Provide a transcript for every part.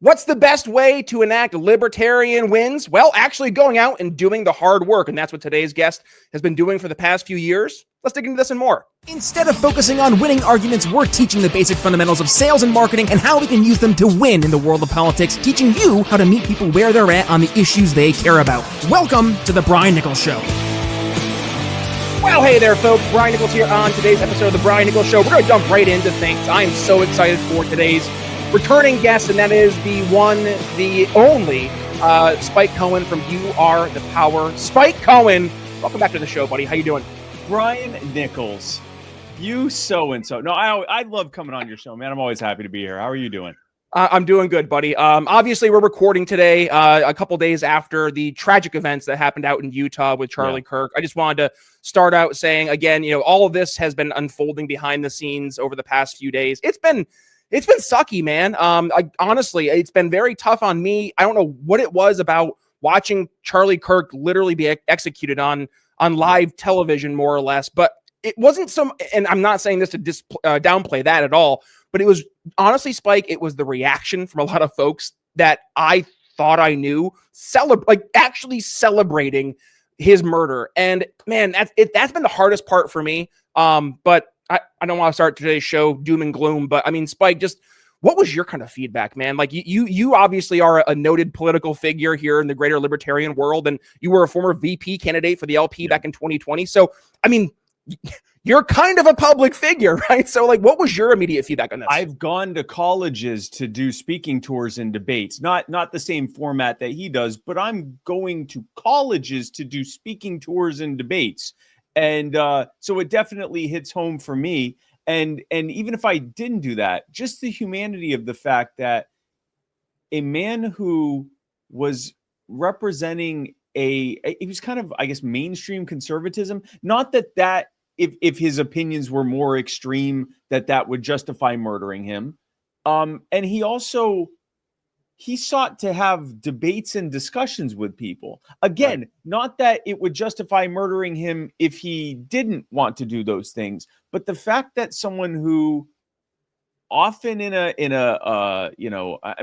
What's the best way to enact libertarian wins? Well, actually going out and doing the hard work. And that's what today's guest has been doing for the past few years. Let's dig into this and more. Instead of focusing on winning arguments, we're teaching the basic fundamentals of sales and marketing and how we can use them to win in the world of politics, teaching you how to meet people where they're at on the issues they care about. Welcome to The Brian Nichols Show. Well, hey there, folks. Brian Nichols here on today's episode of The Brian Nichols Show. We're going to jump right into things. I am so excited for today's returning guest, and that is the one, the only, Spike Cohen from You Are the Power. Spike Cohen, welcome back to the show, buddy. How you doing? Brian Nichols, you so-and-so. No, I love coming on your show, man. I'm always happy to be here. How are you doing? I'm doing good, buddy. Obviously, we're recording today a couple days after the tragic events that happened out in Utah with Charlie Kirk. I just wanted to start out saying, again, all of this has been unfolding behind the scenes over the past few days. It's been sucky, man. Honestly, it's been very tough on me. I don't know what it was about watching Charlie Kirk literally be executed on live television, more or less. But it wasn't and I'm not saying this to downplay that at all, but it was honestly, Spike, it was the reaction from a lot of folks that I thought I knew, actually celebrating his murder. And man, that's been the hardest part for me. But I don't want to start today's show doom and gloom, but I mean, Spike, just what was your kind of feedback, man? Like you obviously are a noted political figure here in the greater libertarian world, and you were a former VP candidate for the LP back in 2020. So, I mean, you're kind of a public figure, right? So, like, what was your immediate feedback on this? I've gone to colleges to do speaking tours and debates, not the same format that he does, but I'm going to colleges to do speaking tours and debates. And so it definitely hits home for me. And even if I didn't do that, just the humanity of the fact that a man who was representing he was kind of, I guess, mainstream conservatism, not that if his opinions were more extreme, that would justify murdering him. And he sought to have debates and discussions with people. Again, right. Not that it would justify murdering him if he didn't want to do those things, but the fact that someone who often I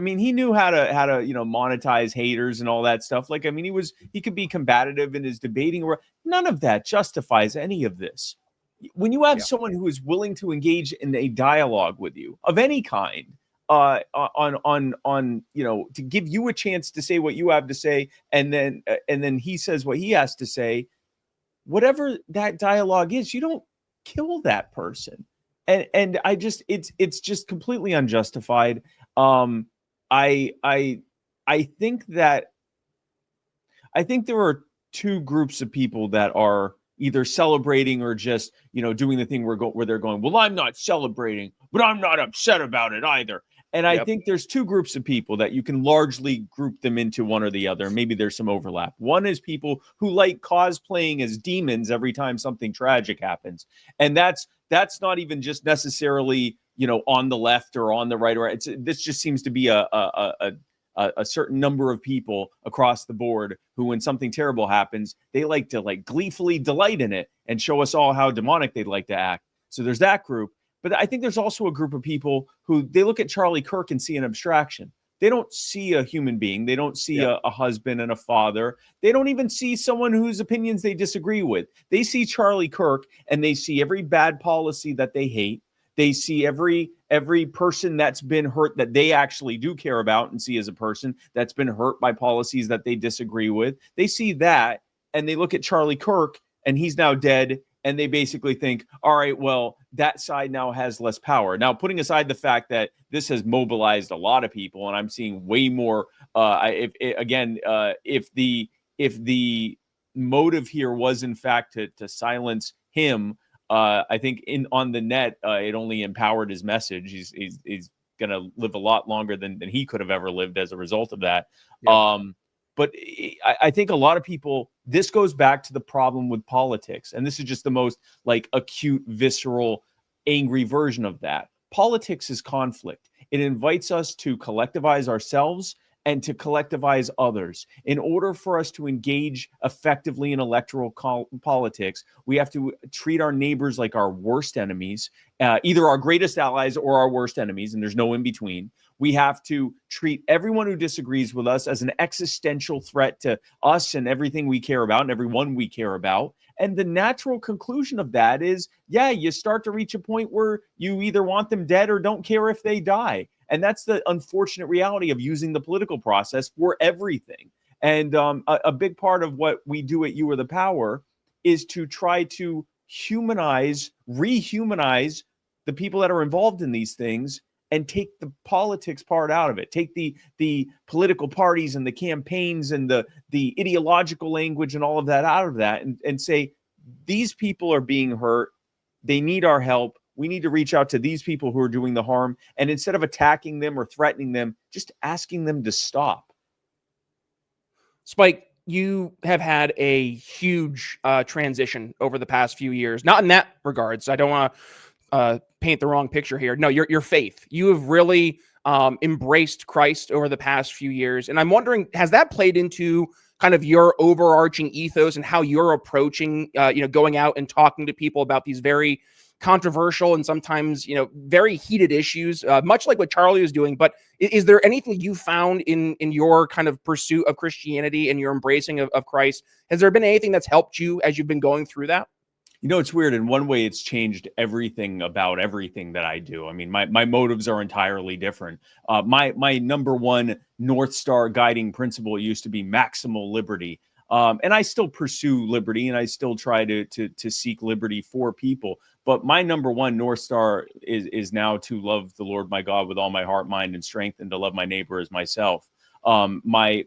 mean, he knew how to monetize haters and all that stuff. Like, I mean, he could be combative in his debating. None of that justifies any of this. When you have someone who is willing to engage in a dialogue with you of any kind, to give you a chance to say what you have to say, and then he says what he has to say, whatever that dialogue is, you don't kill that person. And I just, it's just completely unjustified. I think there are two groups of people that are either celebrating or just, doing the thing where they're going, well, I'm not celebrating, but I'm not upset about it either. And I think there's two groups of people that you can largely group them into one or the other. Maybe there's some overlap. One is people who like cosplaying as demons every time something tragic happens. And that's not even just necessarily, on the left or on the right. This just seems to be a certain number of people across the board who, when something terrible happens, they like to gleefully delight in it and show us all how demonic they'd like to act. So there's that group. But I think there's also a group of people who they look at Charlie Kirk and see an abstraction. They don't see a human being. They don't see a husband and a father. They don't even see someone whose opinions they disagree with. They see Charlie Kirk and they see every bad policy that they hate. They see every person that's been hurt that they actually do care about and see as a person that's been hurt by policies that they disagree with. They see that and they look at Charlie Kirk and he's now dead. And they basically think, all right, well, that side now has less power. Now, putting aside the fact that this has mobilized a lot of people, and I'm seeing way more. If the motive here was in fact to silence him, I think on the net, it only empowered his message. He's going to live a lot longer than he could have ever lived as a result of that. Yeah. But I think a lot of people, this goes back to the problem with politics. And this is just the most acute, visceral, angry version of that. Politics is conflict. It invites us to collectivize ourselves and to collectivize others. In order for us to engage effectively in electoral politics, we have to treat our neighbors like our worst enemies, either our greatest allies or our worst enemies, and there's no in between. We have to treat everyone who disagrees with us as an existential threat to us and everything we care about and everyone we care about. And the natural conclusion of that is, yeah, you start to reach a point where you either want them dead or don't care if they die. And that's the unfortunate reality of using the political process for everything. And a big part of what we do at You Are the Power is to try to rehumanize the people that are involved in these things and take the politics part out of it. Take the political parties and the campaigns and the ideological language and all of that out of that, and say, these people are being hurt. They need our help. We need to reach out to these people who are doing the harm. And instead of attacking them or threatening them, just asking them to stop. Spike, you have had a huge transition over the past few years. Not in that regards. I don't want to paint the wrong picture here. No, your faith. You have really embraced Christ over the past few years. And I'm wondering, has that played into kind of your overarching ethos and how you're approaching, going out and talking to people about these very controversial and sometimes, very heated issues, much like what Charlie was doing? But is there anything you found in your kind of pursuit of Christianity and your embracing of Christ? Has there been anything that's helped you as you've been going through that? It's weird. In one way, it's changed everything about everything that I do. I mean, my motives are entirely different. My number one North Star guiding principle used to be maximal liberty. And I still pursue liberty, and I still try to seek liberty for people. But my number one North Star is now to love the Lord my God with all my heart, mind, and strength, and to love my neighbor as myself. When I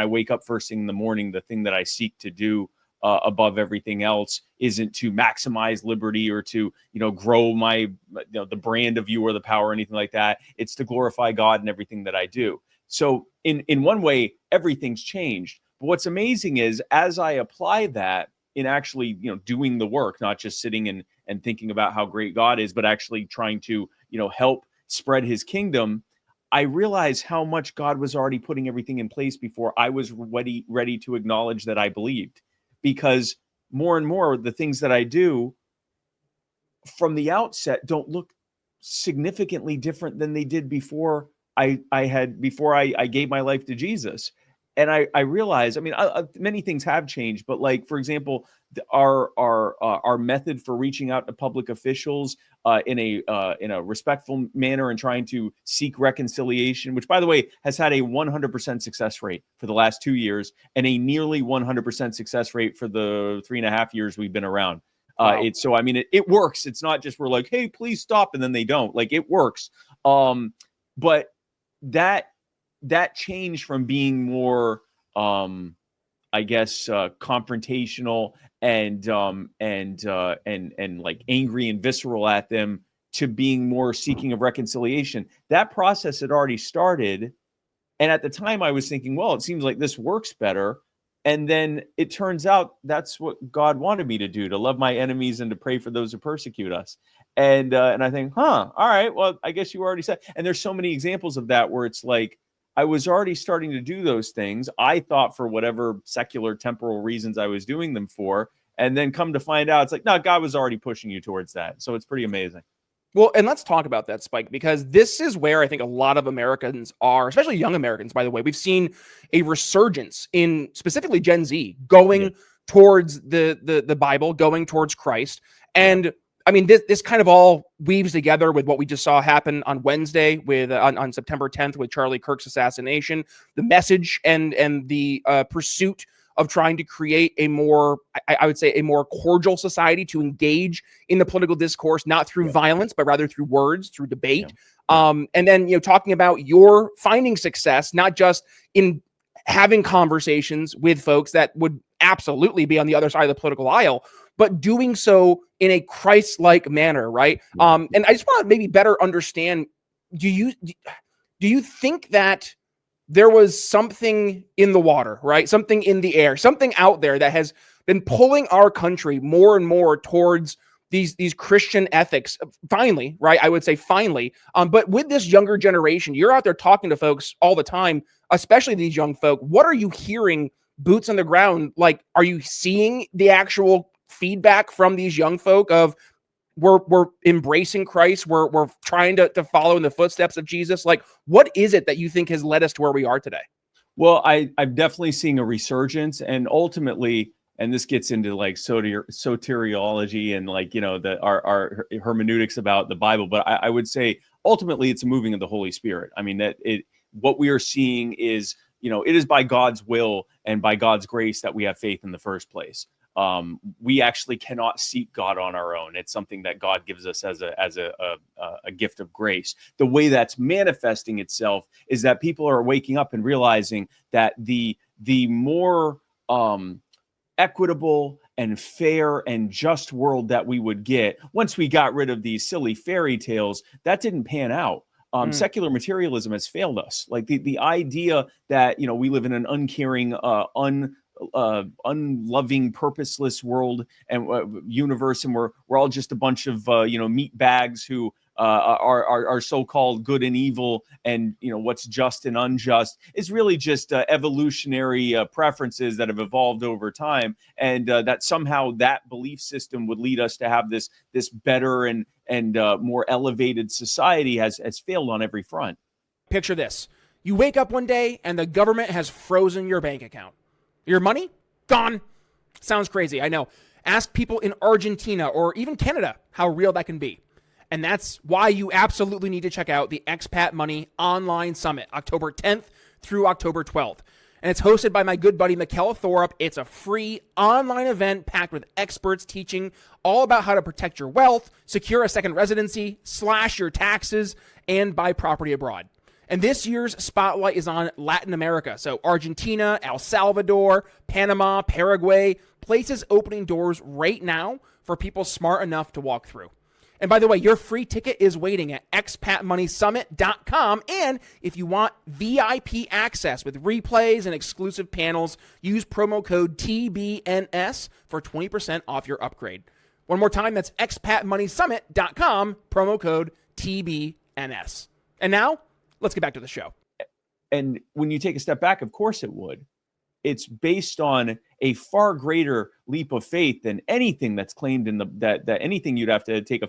wake up first thing in the morning, the thing that I seek to do above everything else isn't to maximize liberty or to grow my the brand of You Are the Power or anything like that. It's to glorify God in everything that I do. So in one way, everything's changed. But what's amazing is, as I apply that in actually doing the work, not just sitting and thinking about how great God is, but actually trying to help spread His kingdom, I realize how much God was already putting everything in place before I was ready to acknowledge that I believed. Because more and more, the things that I do from the outset don't look significantly different than they did before I gave my life to Jesus. And I realize, many things have changed, but like, for example, our method for reaching out to public officials in a respectful manner and trying to seek reconciliation, which, by the way, has had a 100% success rate for the last 2 years and a nearly 100% success rate for the 3.5 years we've been around. Wow. It works. It's not just we're like, hey, please stop, and then they don't. Like, it works. But that change from being more, confrontational and like angry and visceral at them, to being more seeking of reconciliation, that process had already started. And at the time I was thinking, well, it seems like this works better. And then it turns out that's what God wanted me to do, to love my enemies and to pray for those who persecute us. And I think, all right, well, I guess you already said. And there's so many examples of that where it's like, I was already starting to do those things, I thought, for whatever secular temporal reasons I was doing them for. And then come to find out, it's like, no, God was already pushing you towards that. So it's pretty amazing. Well, and let's talk about that, Spike, because this is where I think a lot of Americans are, especially young Americans, by the way. We've seen a resurgence in specifically Gen Z going towards the Bible, going towards Christ. And this kind of all weaves together with what we just saw happen on Wednesday with on September 10th with Charlie Kirk's assassination, the message and the pursuit of trying to create a more, I would say, a more cordial society to engage in the political discourse, not through violence, but rather through words, through debate. And then, talking about your finding success, not just in having conversations with folks that would absolutely be on the other side of the political aisle, but doing so in a Christ-like manner, right? And I just want to maybe better understand, do you think that there was something in the water, right? Something in the air, something out there that has been pulling our country more and more towards these Christian ethics, finally, right? I would say finally. But with this younger generation, you're out there talking to folks all the time, especially these young folk. What are you hearing, boots on the ground? Like, are you seeing the actual feedback from these young folk of, we're embracing Christ. We're trying to follow in the footsteps of Jesus. Like, what is it that you think has led us to where we are today? Well, I'm definitely seeing a resurgence, and ultimately, and this gets into like soteriology and like, you know, our hermeneutics about the Bible, but I would say ultimately it's a moving of the Holy Spirit. I mean, what we are seeing is, you know, it is by God's will and by God's grace that we have faith in the first place. We actually cannot seek God on our own. It's something that God gives us as a gift of grace. The way that's manifesting itself is that people are waking up and realizing that the more equitable and fair and just world that we would get once we got rid of these silly fairy tales, that didn't pan out. Secular materialism has failed us. Like the idea that, you know, we live in an uncaring, unloving, purposeless world and universe, and we're all just a bunch of meat bags who are so-called good and evil, and you know what's just and unjust is really just evolutionary preferences that have evolved over time, and that somehow that belief system would lead us to have this better and more elevated society has failed on every front. Picture this. You wake up one day and the government has frozen your bank account. Your money? Gone. Sounds crazy, I know. Ask people in Argentina or even Canada how real that can be. And that's why you absolutely need to check out the Expat Money Online Summit, October 10th through October 12th. And it's hosted by my good buddy, Michaela Thorup. It's a free online event packed with experts teaching all about how to protect your wealth, secure a second residency, slash your taxes, and buy property abroad. And this year's spotlight is on Latin America. So Argentina, El Salvador, Panama, Paraguay, places opening doors right now for people smart enough to walk through. And by the way, your free ticket is waiting at expatmoneysummit.com. And if you want VIP access with replays and exclusive panels, use promo code TBNS for 20% off your upgrade. One more time, that's expatmoneysummit.com, promo code TBNS. And now, let's get back to the show. And when you take a step back, of course it would. It's based on a far greater leap of faith than anything that's claimed in that anything you'd have to take a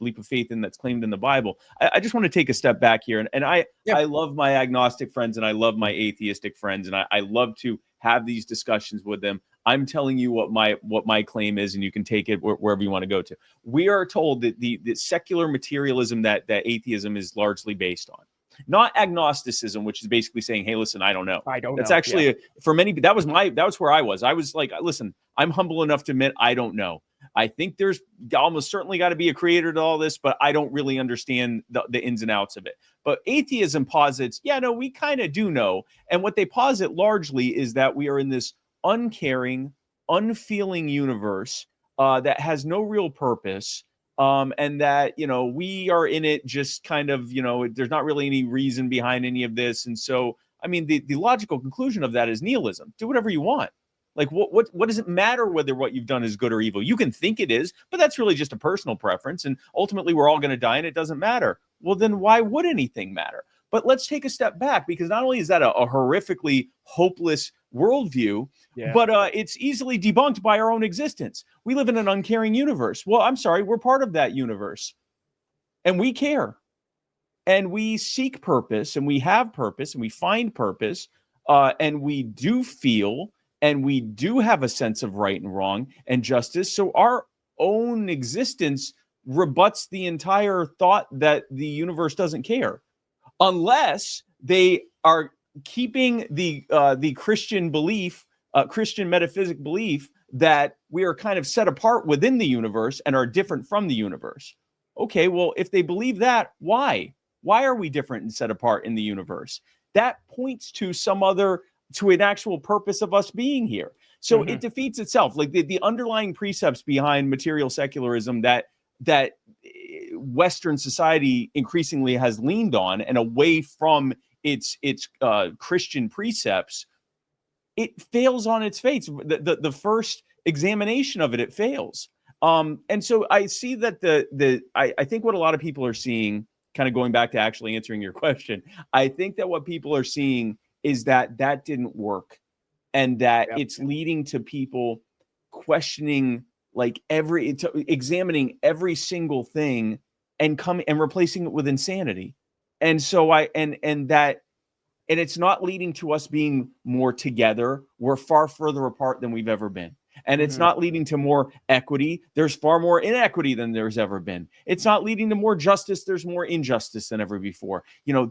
leap of faith in that's claimed in the Bible. I just want to take a step back here, and I love my agnostic friends and I love my atheistic friends, and I love to have these discussions with them. I'm telling you what my claim is, and you can take it wherever you want to go to. We are told that the secular materialism that atheism is largely based on. Not agnosticism, which is basically saying, hey, listen, I don't know. That's actually for many, that was where I was. I was like, listen, I'm humble enough to admit I don't know. I think there's almost certainly got to be a creator to all this, but I don't really understand the ins and outs of it. But atheism posits, we kind of do know. And what they posit largely is that we are in this uncaring, unfeeling universe that has no real purpose. And that, we are in it just kind of, there's not really any reason behind any of this. And so, I mean, the logical conclusion of that is nihilism. Do whatever you want. Like, what does it matter whether what you've done is good or evil? You can think it is, but that's really just a personal preference. And ultimately, we're all going to die and it doesn't matter. Well, then why would anything matter? But let's take a step back, because not only is that a horrifically hopeless worldview, but it's easily debunked by our own existence. We live in an uncaring universe. Well, I'm sorry, we're part of that universe. And we care. And we seek purpose, and we have purpose, and we find purpose, and we do feel, and we do have a sense of right and wrong and justice. So our own existence rebuts the entire thought that the universe doesn't care. Unless they are keeping the Christian belief, Christian metaphysic belief, that we are kind of set apart within the universe and are different from the universe. Okay, well, if they believe that, why? Why are we different and set apart in the universe? That points to an actual purpose of us being here. So it defeats itself. Like the underlying precepts behind material secularism that Western society increasingly has leaned on and away from its Christian precepts, it fails on its face. The first examination of it fails. And so I see that I think what a lot of people are seeing, kind of going back to actually answering your question, I think that what people are seeing is that didn't work, and that it's leading to people questioning like examining every single thing and replacing it with insanity. And so and it's not leading to us being more together. We're far further apart than we've ever been. And it's not leading to more equity. There's far more inequity than there's ever been. It's not leading to more justice. There's more injustice than ever before. You know,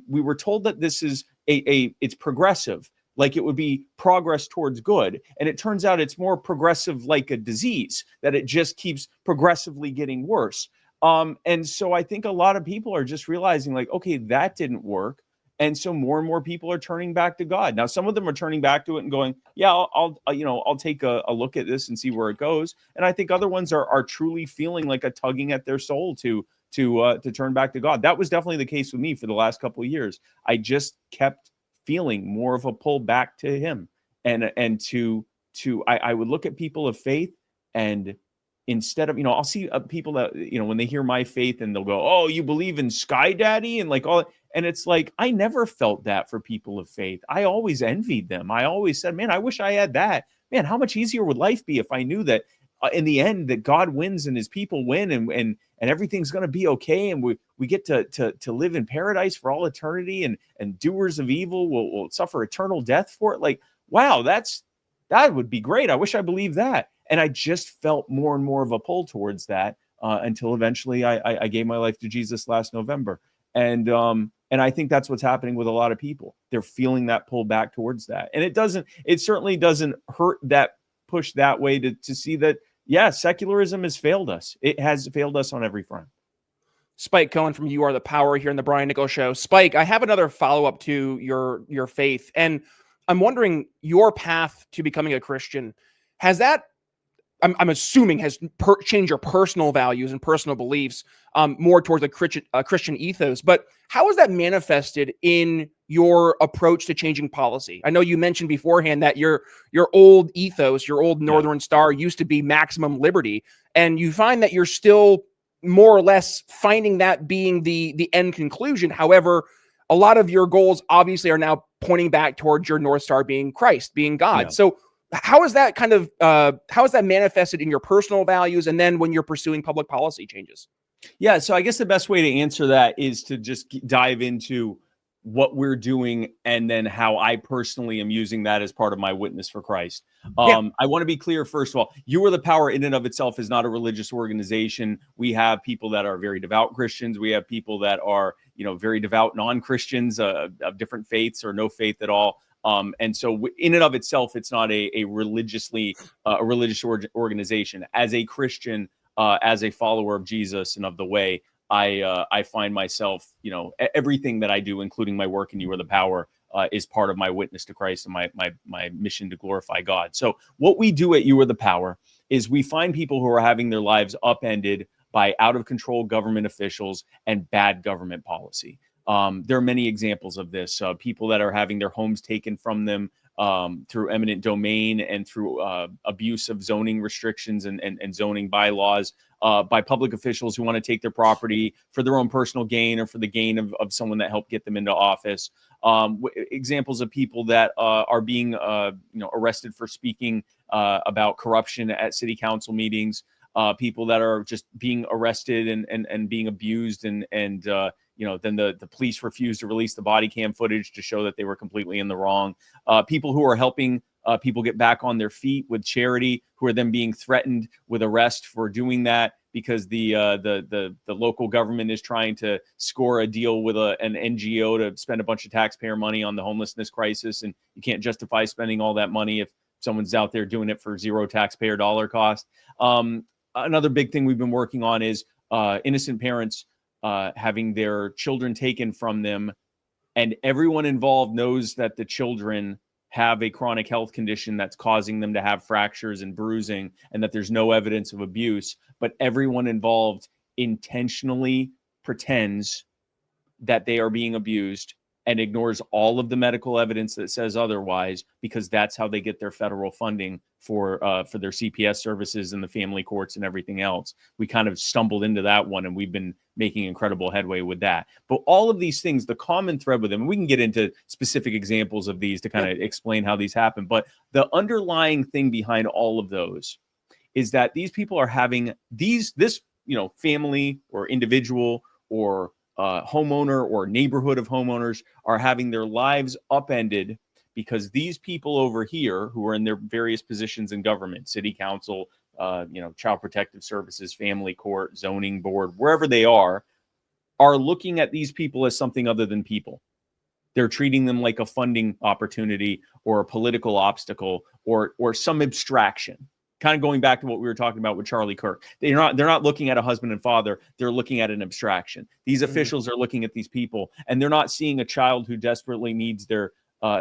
we were told that this is it's progressive, like it would be progress towards good. And it turns out it's more progressive like a disease, that it just keeps progressively getting worse. And so I think a lot of people are just realizing, like, okay, that didn't work. And so more and more people are turning back to God. Now, some of them are turning back to it and going, yeah, I'll take a look at this and see where it goes. And I think other ones are truly feeling like a tugging at their soul to turn back to God. That was definitely the case with me for the last couple of years. I just kept feeling more of a pull back to him. And I would look at people of faith, and instead of, I'll see people that, when they hear my faith and they'll go, oh, you believe in Sky Daddy and like all. And it's like, I never felt that for people of faith. I always envied them. I always said, man, I wish I had that. Man, how much easier would life be if I knew that in the end that God wins and his people win and everything's going to be okay. And we get to live in paradise for all eternity, and doers of evil will suffer eternal death for it. Like, wow, that would be great. I wish I believed that. And I just felt more and more of a pull towards that until eventually I gave my life to Jesus last November. And I think that's what's happening with a lot of people. They're feeling that pull back towards that. And it certainly doesn't hurt that push that way to see that, yeah, secularism has failed us. It has failed us on every front. Spike Cohen from You Are the Power here in the Brian Nichols Show. Spike, I have another follow-up to your faith. And I'm wondering, your path to becoming a Christian, has that, I'm assuming, has changed your personal values and personal beliefs more towards a Christian ethos. But how is that manifested in your approach to changing policy? I know you mentioned beforehand that your old ethos, your old Northern Star, used to be maximum liberty, and you find that you're still more or less finding that being the end conclusion. However, a lot of your goals obviously are now pointing back towards your North Star being Christ, being God. Yeah. So how is that how is that manifested in your personal values, and then when you're pursuing public policy changes? Yeah, so I guess the best way to answer that is to just dive into what we're doing, and then how I personally am using that as part of my witness for Christ. I want to be clear, first of all, You Are the Power in and of itself is not a religious organization. We have people that are very devout Christians. We have people that are, very devout non-Christians of different faiths or no faith at all. And so in and of itself, it's not a religious organization. As a Christian, as a follower of Jesus and of the way, I find myself, everything that I do, including my work in You Are the Power, is part of my witness to Christ and my mission to glorify God. So what we do at You Are the Power is we find people who are having their lives upended by out of control government officials and bad government policy. There are many examples of this. People that are having their homes taken from them through eminent domain and through abuse of zoning restrictions and zoning bylaws by public officials who want to take their property for their own personal gain or for the gain of someone that helped get them into office. Examples of people that are being arrested for speaking about corruption at city council meetings. People that are just being arrested and being abused and then the police refuse to release the body cam footage to show that they were completely in the wrong. People who are helping people get back on their feet with charity, who are then being threatened with arrest for doing that because the local government is trying to score a deal with an NGO to spend a bunch of taxpayer money on the homelessness crisis, and you can't justify spending all that money if someone's out there doing it for zero taxpayer dollar cost. Another big thing we've been working on is innocent parents having their children taken from them, and everyone involved knows that the children have a chronic health condition that's causing them to have fractures and bruising, and that there's no evidence of abuse, but everyone involved intentionally pretends that they are being abused and ignores all of the medical evidence that says otherwise, because that's how they get their federal funding for their CPS services and the family courts and everything else. We kind of stumbled into that one, and we've been making incredible headway with that. But all of these things, the common thread with them, and we can get into specific examples of these to kind of explain how these happen, but the underlying thing behind all of those is that these people are having this, family or individual or homeowner or neighborhood of homeowners are having their lives upended because these people over here who are in their various positions in government, city council, child protective services, family court, zoning board, wherever they are looking at these people as something other than people. They're treating them like a funding opportunity or a political obstacle or some abstraction. Kind of going back to what we were talking about with Charlie Kirk. They're not looking at a husband and father. They're looking at an abstraction. These officials are looking at these people, and they're not seeing a child who desperately needs their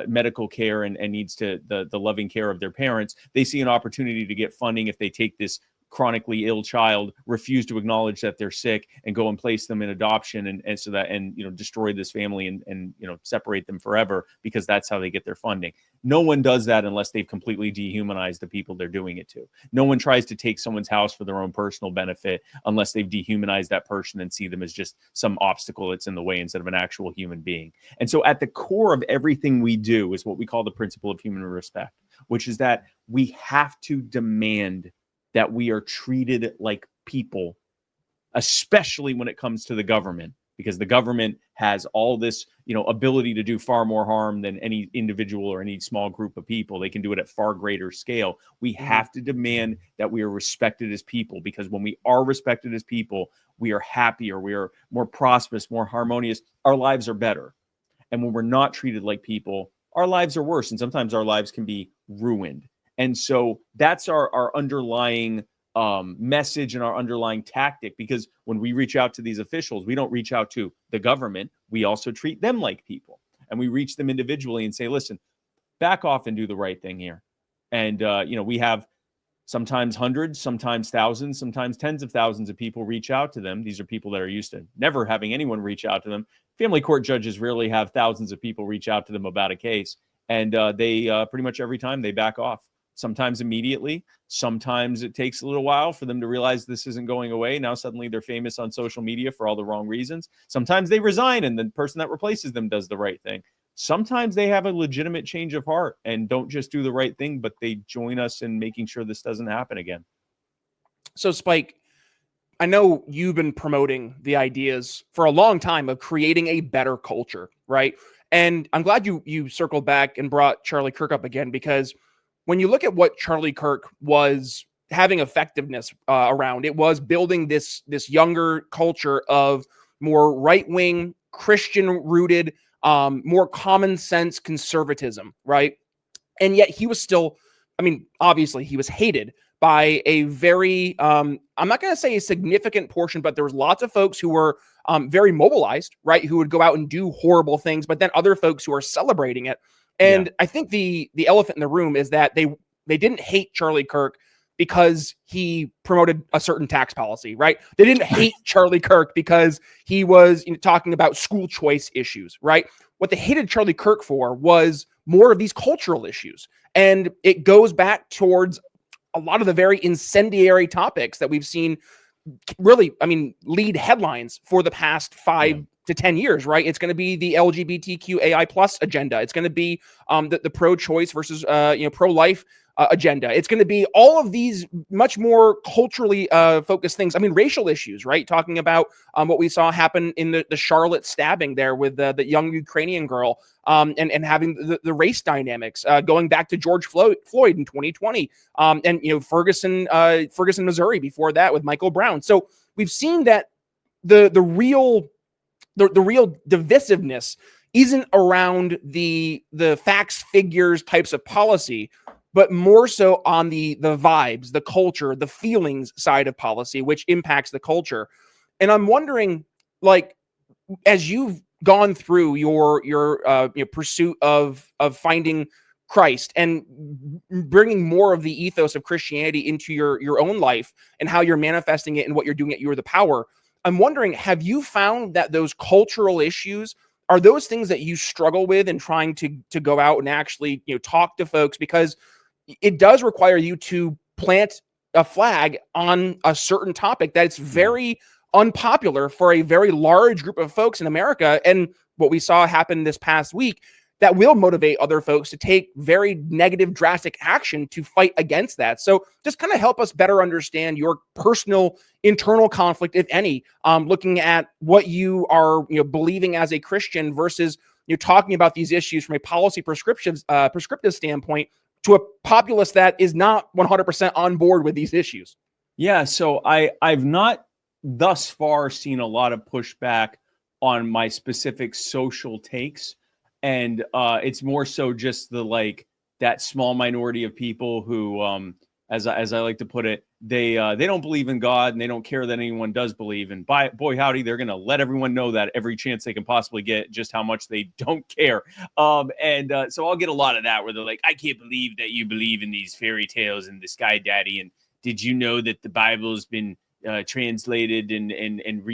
medical care and needs the loving care of their parents. They see an opportunity to get funding if they take this chronically ill child, refuse to acknowledge that they're sick, and go and place them in adoption and so that destroy this family and separate them forever, because that's how they get their funding. No one does that unless they've completely dehumanized the people they're doing it to. No one tries to take someone's house for their own personal benefit unless they've dehumanized that person and see them as just some obstacle that's in the way instead of an actual human being. And so at the core of everything we do is what we call the principle of human respect, which is that we have to demand that we are treated like people, especially when it comes to the government, because the government has all this, ability to do far more harm than any individual or any small group of people. They can do it at far greater scale. We have to demand that we are respected as people, because when we are respected as people, we are happier, we are more prosperous, more harmonious. Our lives are better. And when we're not treated like people, our lives are worse. And sometimes our lives can be ruined. And so that's our underlying message and our underlying tactic, because when we reach out to these officials, we don't reach out to the government. We also treat them like people, and we reach them individually and say, listen, back off and do the right thing here. And, we have sometimes hundreds, sometimes thousands, sometimes tens of thousands of people reach out to them. These are people that are used to never having anyone reach out to them. Family court judges rarely have thousands of people reach out to them about a case. And they pretty much every time they back off. Sometimes immediately, sometimes it takes a little while for them to realize this isn't going away. Now suddenly they're famous on social media for all the wrong reasons. Sometimes they resign and the person that replaces them does the right thing. Sometimes they have a legitimate change of heart and don't just do the right thing, but they join us in making sure this doesn't happen again. So Spike, I know you've been promoting the ideas for a long time of creating a better culture, right? And I'm glad you circled back and brought Charlie Kirk up again, because when you look at what Charlie Kirk was having effectiveness around, it was building this younger culture of more right-wing, Christian-rooted, more common sense conservatism, right? And yet he was still, obviously he was hated by a very, I'm not going to say a significant portion, but there was lots of folks who were very mobilized, right? Who would go out and do horrible things, but then other folks who are celebrating it. And I think the elephant in the room is that they didn't hate Charlie Kirk because he promoted a certain tax policy, right? They didn't hate Charlie Kirk because he was talking about school choice issues, right? What they hated Charlie Kirk for was more of these cultural issues. And it goes back towards a lot of the very incendiary topics that we've seen really, lead headlines for the past 5 to 10 years, right? It's going to be the LGBTQAI plus agenda. It's going to be the pro-choice versus pro-life agenda. It's going to be all of these much more culturally focused things. Racial issues, right? Talking about what we saw happen in the Charlotte stabbing there with the young Ukrainian girl, and having the race dynamics going back to George Floyd in 2020, and Ferguson, Missouri before that with Michael Brown. So we've seen that the real divisiveness isn't around the facts, figures types of policy, but more so on the vibes, the culture, the feelings side of policy, which impacts the culture. And I'm wondering, like, as you've gone through your pursuit of finding Christ and bringing more of the ethos of Christianity into your own life and how you're manifesting it and what you're doing at You Are the Power, I'm wondering, have you found that those cultural issues are those things that you struggle with in trying to go out and actually talk to folks? Because it does require you to plant a flag on a certain topic that's very unpopular for a very large group of folks in America. And what we saw happen this past week, that will motivate other folks to take very negative, drastic action to fight against that. So just kind of help us better understand your personal internal conflict, if any, looking at what you are, believing as a Christian versus you're talking about these issues from a policy prescriptive standpoint to a populace that is not 100% on board with these issues. Yeah, so I've not thus far seen a lot of pushback on my specific social takes, and it's more so just that small minority of people who, as I like to put it, they don't believe in God and they don't care that anyone does believe. And boy howdy, they're going to let everyone know that every chance they can possibly get, just how much they don't care. So I'll get a lot of that where they're like, I can't believe that you believe in these fairy tales and the sky daddy. And did you know that the Bible's been translated and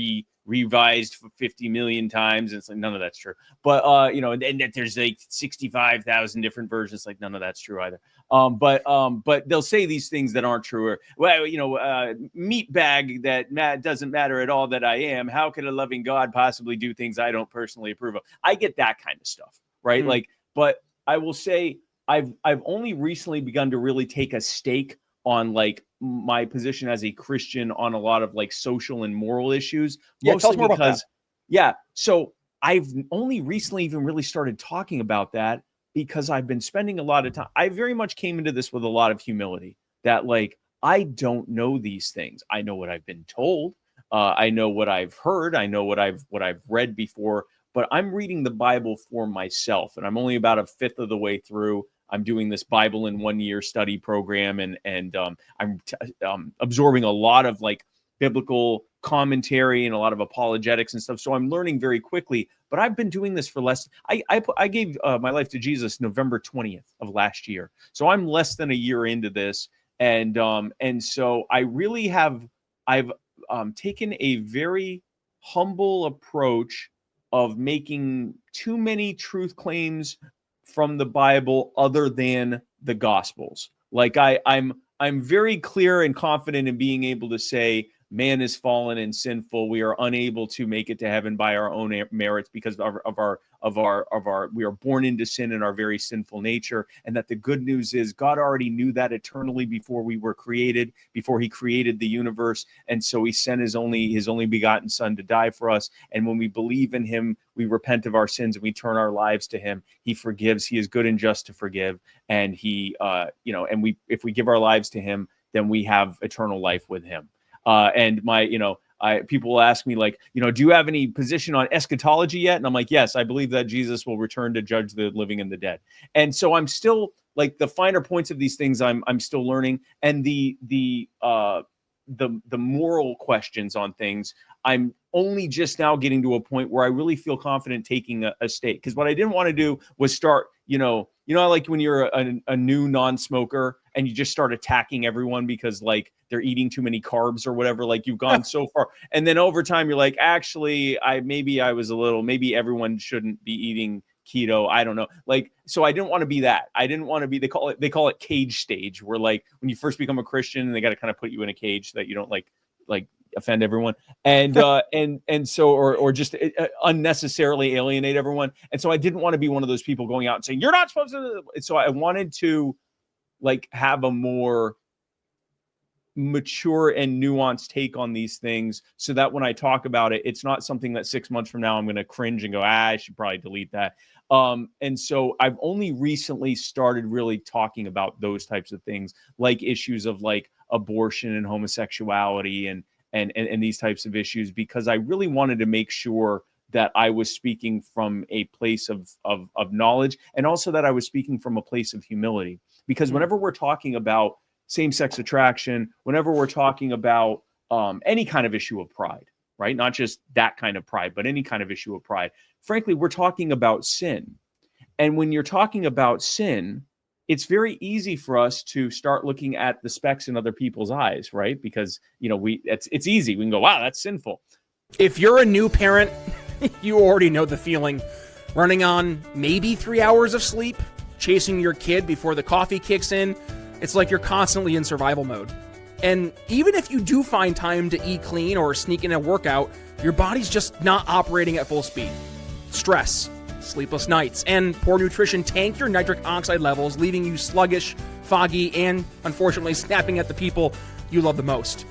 revised for 50 million times? And it's like, none of that's true. But and that there's like 65,000 different versions. Like, none of that's true either. But they'll say these things that aren't true. Or, meat bag that doesn't matter at all that I am. How could a loving God possibly do things I don't personally approve of? I get that kind of stuff, right? But I will say I've only recently begun to really take a stake on my position as a Christian on a lot of social and moral issues. Yeah, tell us more about that. Yeah. So I've only recently even really started talking about that because I've been spending a lot of time. I very much came into this with a lot of humility that I don't know these things. I know what I've been told. I know what I've heard. I know what I've read before, but I'm reading the Bible for myself, and I'm only about a fifth of the way through. I'm doing this Bible in 1 year study program, and I'm absorbing a lot of biblical commentary and a lot of apologetics and stuff. So I'm learning very quickly. But I've been doing this for less. I gave my life to Jesus November 20th of last year. So I'm less than a year into this, and so I really I've taken a very humble approach of making too many truth claims from the Bible other than the Gospels. I'm very clear and confident in being able to say man is fallen and sinful. We are unable to make it to heaven by our own merits because we are born into sin in our very sinful nature. And that the good news is God already knew that eternally before we were created, before he created the universe. And so he sent his only begotten son to die for us. And when we believe in him, we repent of our sins and we turn our lives to him. He forgives. He is good and just to forgive. And if we give our lives to him, then we have eternal life with him. People will ask me do you have any position on eschatology yet? And I'm like, yes, I believe that Jesus will return to judge the living and the dead. And so I'm still the finer points of these things I'm still learning, and the moral questions on things I'm only just now getting to a point where I really feel confident taking a stake. Because what I didn't want to do was start, like when you're a new non-smoker and you just start attacking everyone because they're eating too many carbs or whatever, you've gone so far. And then over time you're like, actually, maybe everyone shouldn't be eating keto. I don't know. So I didn't want to be that. I didn't want to be, they call it cage stage, where when you first become a Christian, they got to kind of put you in a cage so that you don't offend everyone and so or just unnecessarily alienate everyone. And so I didn't want to be one of those people going out and saying you're not supposed to. So I wanted to have a more mature and nuanced take on these things, so that when I talk about it, it's not something that 6 months from now I'm going to cringe and go, I should probably delete that. And so I've only recently started really talking about those types of things, issues of abortion and homosexuality and these types of issues, because I really wanted to make sure that I was speaking from a place of knowledge, and also that I was speaking from a place of humility. Because whenever we're talking about same-sex attraction, whenever we're talking about any kind of issue of pride, right? Not just that kind of pride, but any kind of issue of pride. Frankly, we're talking about sin. And when you're talking about sin, it's very easy for us to start looking at the specks in other people's eyes, right? Because, it's easy. We can go, wow, that's sinful. If you're a new parent, you already know the feeling. Running on maybe 3 hours of sleep, chasing your kid before the coffee kicks in. It's like you're constantly in survival mode. And even if you do find time to eat clean or sneak in a workout, your body's just not operating at full speed. Stress, sleepless nights, and poor nutrition tank your nitric oxide levels, leaving you sluggish, foggy, and unfortunately snapping at the people you love the most.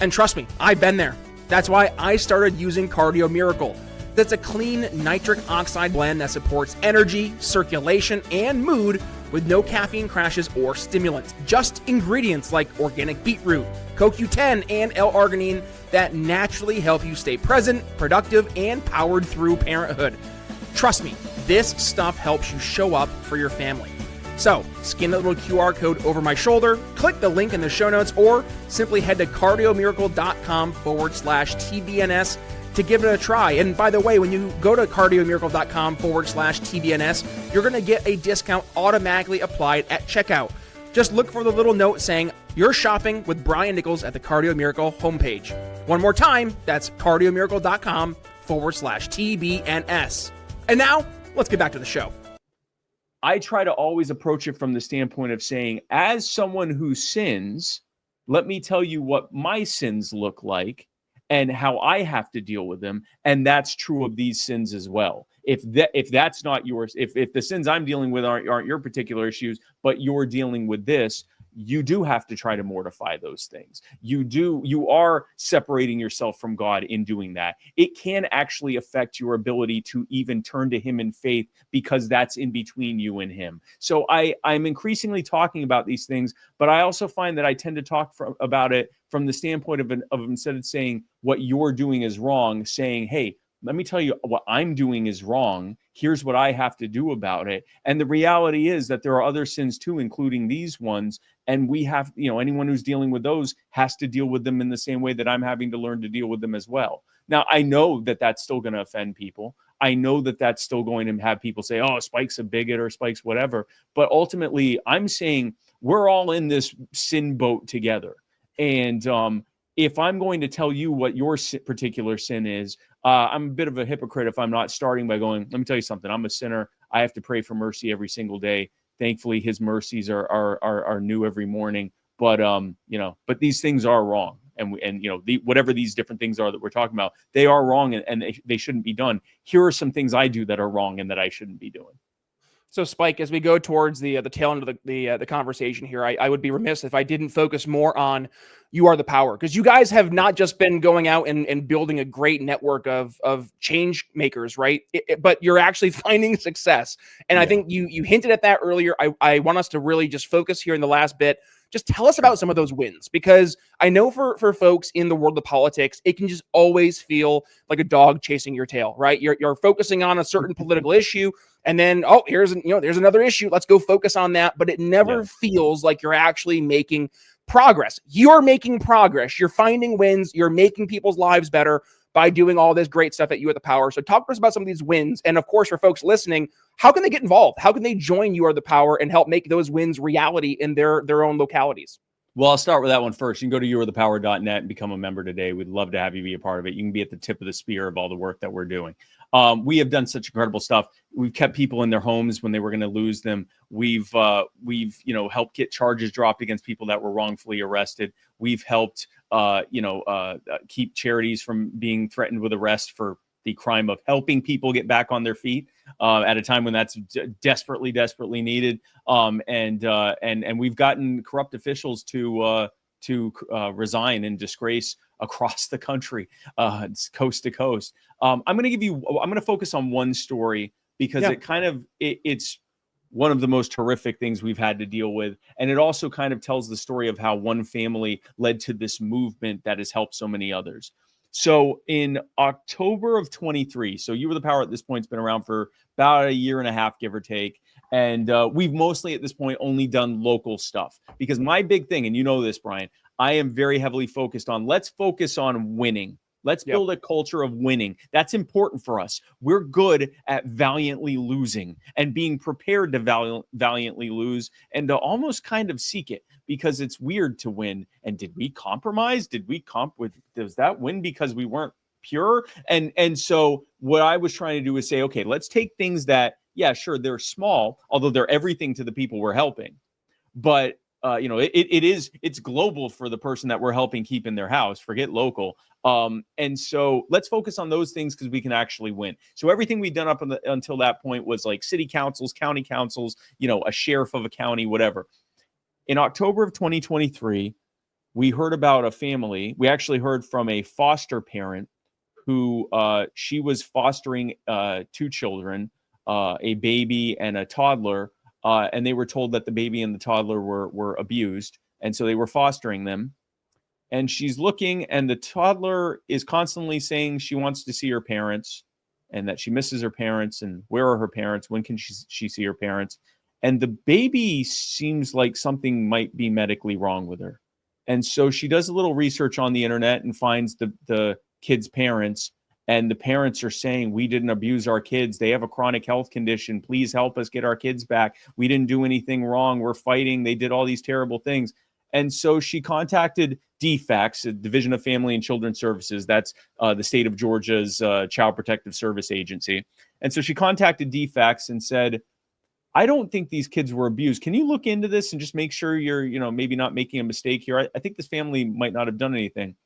And trust me, I've been there. That's why I started using Cardio Miracle. That's a clean nitric oxide blend that supports energy, circulation, and mood with no caffeine crashes or stimulants. Just ingredients like organic beetroot, CoQ10, and L-arginine that naturally help you stay present, productive, and powered through parenthood. Trust me, this stuff helps you show up for your family. So, scan the little QR code over my shoulder, click the link in the show notes, or simply head to cardiomiracle.com/TBNS to give it a try. And by the way, when you go to cardiomiracle.com/TBNS, you're going to get a discount automatically applied at checkout. Just look for the little note saying you're shopping with Brian Nichols at the Cardio Miracle homepage. One more time, that's cardiomiracle.com/TBNS. And now, let's get back to the show. I try to always approach it from the standpoint of saying, as someone who sins, let me tell you what my sins look like and how I have to deal with them. And that's true of these sins as well. If that's not yours, if the sins I'm dealing with aren't your particular issues, but you're dealing with this, you do have to try to mortify those things. You are separating yourself from God in doing that. It can actually affect your ability to even turn to him in faith, because that's in between you and him. So I'm increasingly talking about these things, but I also find that I tend to talk about it from the standpoint of instead of saying what you're doing is wrong, saying, hey, let me tell you what I'm doing is wrong. Here's what I have to do about it. And the reality is that there are other sins too, including these ones. And we have, anyone who's dealing with those has to deal with them in the same way that I'm having to learn to deal with them as well. Now, I know that that's still going to offend people. I know that that's still going to have people say, oh, Spike's a bigot or Spike's whatever. But ultimately, I'm saying we're all in this sin boat together. And if I'm going to tell you what your particular sin is, I'm a bit of a hypocrite if I'm not starting by going, let me tell you something. I'm a sinner. I have to pray for mercy every single day. Thankfully, his mercies are new every morning. But but these things are wrong, and whatever these different things are that we're talking about, they are wrong, and they shouldn't be done. Here are some things I do that are wrong and that I shouldn't be doing. So, Spike, as we go towards the tail end of the conversation here, I would be remiss if I didn't focus more on You Are the Power, because you guys have not just been going out and building a great network of change makers, right? But you're actually finding success. And I think you hinted at that earlier. I want us to really just focus here in the last bit. Just tell us about some of those wins, because I know for folks in the world of politics, it can just always feel like a dog chasing your tail, right? You're focusing on a certain political issue, and then, there's another issue. Let's go focus on that. But it never feels like you're actually making progress. You're making progress. You're finding wins. You're making people's lives better by doing all this great stuff at You Are the Power. So talk to us about some of these wins. And of course, for folks listening, how can they get involved? How can they join You Are the Power and help make those wins reality in their own localities? Well, I'll start with that one first. You can go to youarethepower.net and become a member today. We'd love to have you be a part of it. You can be at the tip of the spear of all the work that we're doing. We have done such incredible stuff. We've kept people in their homes when they were going to lose them. We've helped get charges dropped against people that were wrongfully arrested. We've helped keep charities from being threatened with arrest for the crime of helping people get back on their feet at a time when that's desperately needed. And we've gotten corrupt officials to resign in disgrace across the country, coast to coast. I'm going to focus on one story because it's one of the most horrific things we've had to deal with. And it also kind of tells the story of how one family led to this movement that has helped so many others. So in October of 23, so You Were the Power at this point has been around for about a year and a half, give or take. And we've mostly at this point only done local stuff, because my big thing, and you know this, Brian, I am very heavily focused on, let's focus on winning. Let's build a culture of winning. That's important for us. We're good at valiantly losing and being prepared to valiantly lose and to almost kind of seek it, because it's weird to win. And did we compromise? Does that win because we weren't pure? And so what I was trying to do is say, okay, let's take things that, yeah, sure, they're small, although they're everything to the people we're helping. But it's global for the person that we're helping keep in their house. Forget local. And so let's focus on those things because we can actually win. So everything we've done up until that point was like city councils, county councils, a sheriff of a county, whatever. In October of 2023, we heard about a family. We actually heard from a foster parent who she was fostering 2 children, a baby and a toddler. And they were told that the baby and the toddler were abused. And so they were fostering them. And she's looking, and the toddler is constantly saying she wants to see her parents and that she misses her parents. And where are her parents? When can she see her parents? And the baby seems like something might be medically wrong with her. And so she does a little research on the internet and finds the kid's parents. And the parents are saying, we didn't abuse our kids. They have a chronic health condition. Please help us get our kids back. We didn't do anything wrong. We're fighting. They did all these terrible things. And so she contacted DFACS, the Division of Family and Children's Services. That's the state of Georgia's Child Protective Service agency. And so she contacted DFACS and said, I don't think these kids were abused. Can you look into this and just make sure you're, maybe not making a mistake here? I think this family might not have done anything.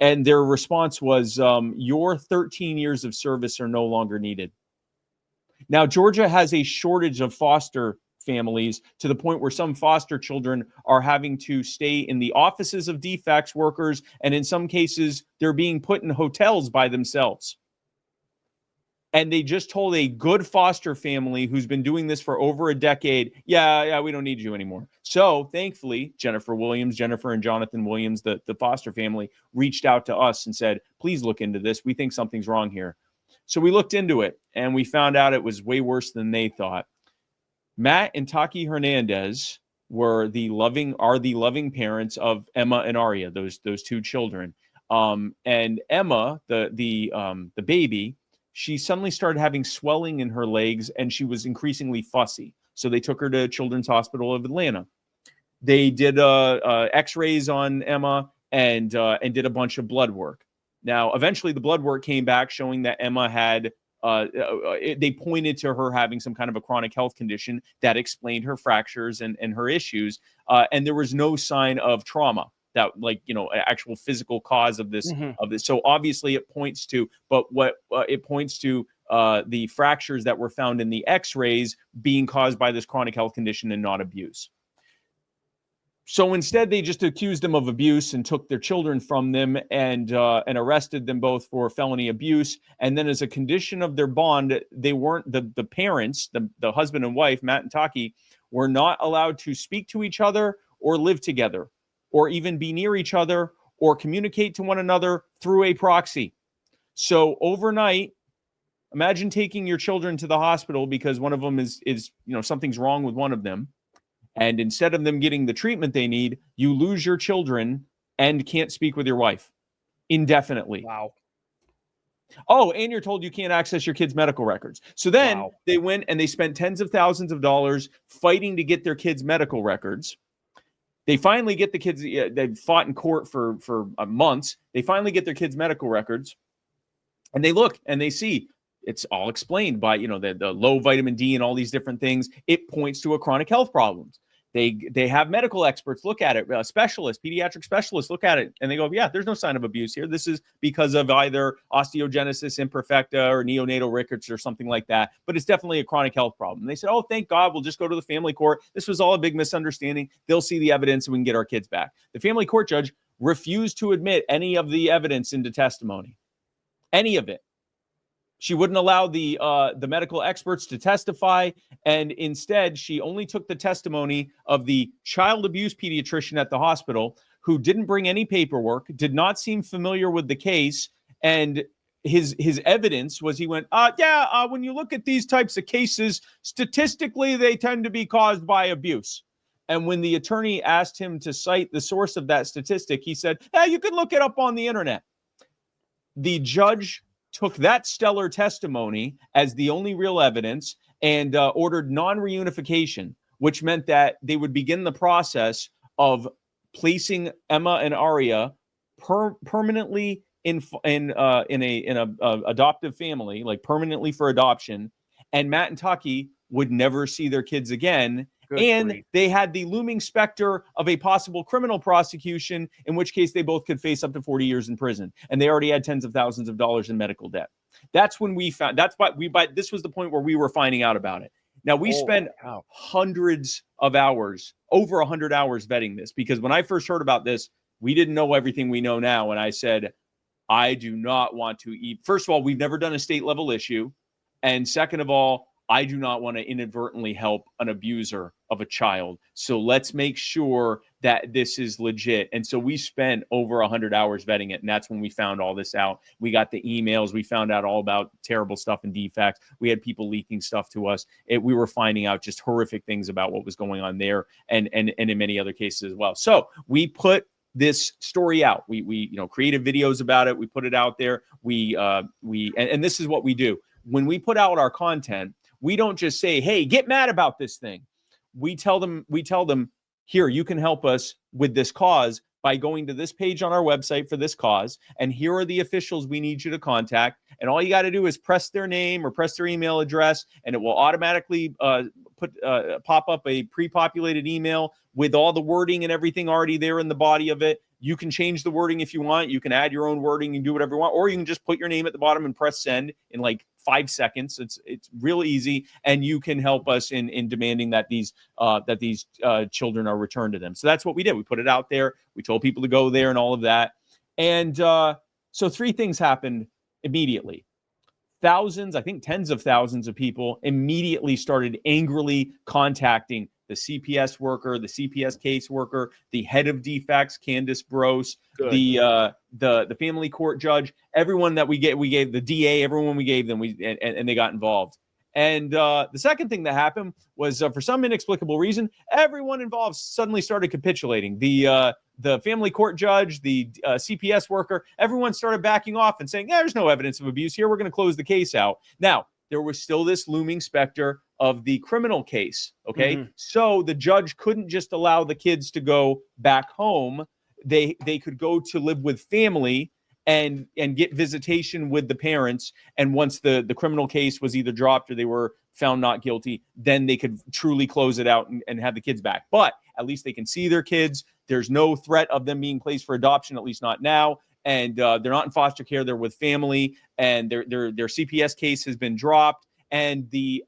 And their response was, your 13 years of service are no longer needed. Now, Georgia has a shortage of foster families to the point where some foster children are having to stay in the offices of DFACS workers. And in some cases, they're being put in hotels by themselves. And they just told a good foster family who's been doing this for over a decade, yeah, we don't need you anymore. So thankfully, Jennifer and Jonathan Williams, the foster family, reached out to us and said, please look into this. We think something's wrong here. So we looked into it, and we found out it was way worse than they thought. Matt and Taki Hernandez are the loving parents of Emma and Aria, those 2 children. And Emma, the baby, she suddenly started having swelling in her legs, and she was increasingly fussy. So they took her to Children's Hospital of Atlanta. They did X-rays on Emma and did a bunch of blood work. Now, eventually, the blood work came back showing that Emma had. They pointed to her having some kind of a chronic health condition that explained her fractures and her issues. And there was no sign of trauma. That actual physical cause of this of this. So obviously it points to, the fractures that were found in the X-rays being caused by this chronic health condition and not abuse. So instead, they just accused them of abuse and took their children from them and arrested them both for felony abuse. And then, as a condition of their bond, they weren't the parents, the husband and wife, Matt and Taki, were not allowed to speak to each other or live together, or even be near each other, or communicate to one another through a proxy. So overnight, imagine taking your children to the hospital because one of them is something's wrong with one of them. And instead of them getting the treatment they need, you lose your children and can't speak with your wife indefinitely. Wow. Oh, and you're told you can't access your kids' medical records. So then They went and they spent tens of thousands of dollars fighting to get their kids' medical records. They finally get the kids. They've fought in court for months. They finally get their kids' medical records, and they look and they see it's all explained by the low vitamin D and all these different things. It points to a chronic health problems. They have medical experts look at it, pediatric specialists look at it, and they go, yeah, there's no sign of abuse here. This is because of either osteogenesis imperfecta or neonatal rickets or something like that, but it's definitely a chronic health problem. And they said, oh, thank God, we'll just go to the family court. This was all a big misunderstanding. They'll see the evidence and we can get our kids back. The family court judge refused to admit any of the evidence into testimony, any of it. She wouldn't allow the medical experts to testify, and instead she only took the testimony of the child abuse pediatrician at the hospital, who didn't bring any paperwork, did not seem familiar with the case, and his evidence was he went, when you look at these types of cases, statistically they tend to be caused by abuse. And when the attorney asked him to cite the source of that statistic, he said, you could look it up on the internet. The judge took that stellar testimony as the only real evidence and ordered non-reunification, which meant that they would begin the process of placing Emma and Aria permanently in a adoptive family, like permanently for adoption, and Matt and Taki would never see their kids again. And they had the looming specter of a possible criminal prosecution, in which case they both could face up to 40 years in prison. And they already had tens of thousands of dollars in medical debt. That's when we found, this was the point where we were finding out about it. Now, we spent hundreds of hours, over 100 hours vetting this, because when I first heard about this, we didn't know everything we know now. And I said, I do not want to eat. First of all, we've never done a state level issue. And second of all, I do not want to inadvertently help an abuser of a child. So let's make sure that this is legit. And so we spent over 100 hours vetting it. And that's when we found all this out. We got the emails. We found out all about terrible stuff and defects. We had people leaking stuff to us. We were finding out just horrific things about what was going on there and in many other cases as well. So we put this story out. We created videos about it. We put it out there. And this is what we do. When we put out our content, we don't just say, hey, get mad about this thing. We tell them, here, you can help us with this cause by going to this page on our website for this cause. And here are the officials we need you to contact. And all you got to do is press their name or press their email address, and it will automatically pop up a pre-populated email with all the wording and everything already there in the body of it. You can change the wording if you want. You can add your own wording and do whatever you want, or you can just put your name at the bottom and press send in like 5 seconds. It's real easy, and you can help us in demanding that these children are returned to them. So that's what we did. We put it out there. We told people to go there and all of that. And so 3 things happened immediately. Thousands, I think tens of thousands of people immediately started angrily contacting the CPS worker, the CPS caseworker, the head of defects, Candace Brose, the family court judge, everyone that we gave the DA, everyone we gave them, and they got involved. And the second thing that happened was, for some inexplicable reason, everyone involved suddenly started capitulating. The family court judge, the CPS worker, everyone started backing off and saying, there's no evidence of abuse here. We're going to close the case out. Now, there was still this looming specter of the criminal case, okay? Mm-hmm. So the judge couldn't just allow the kids to go back home. They could go to live with family and get visitation with the parents. And once the criminal case was either dropped or they were found not guilty, then they could truly close it out and have the kids back. But at least they can see their kids. There's no threat of them being placed for adoption, at least not now. And they're not in foster care. They're with family, and their CPS case has been dropped. And the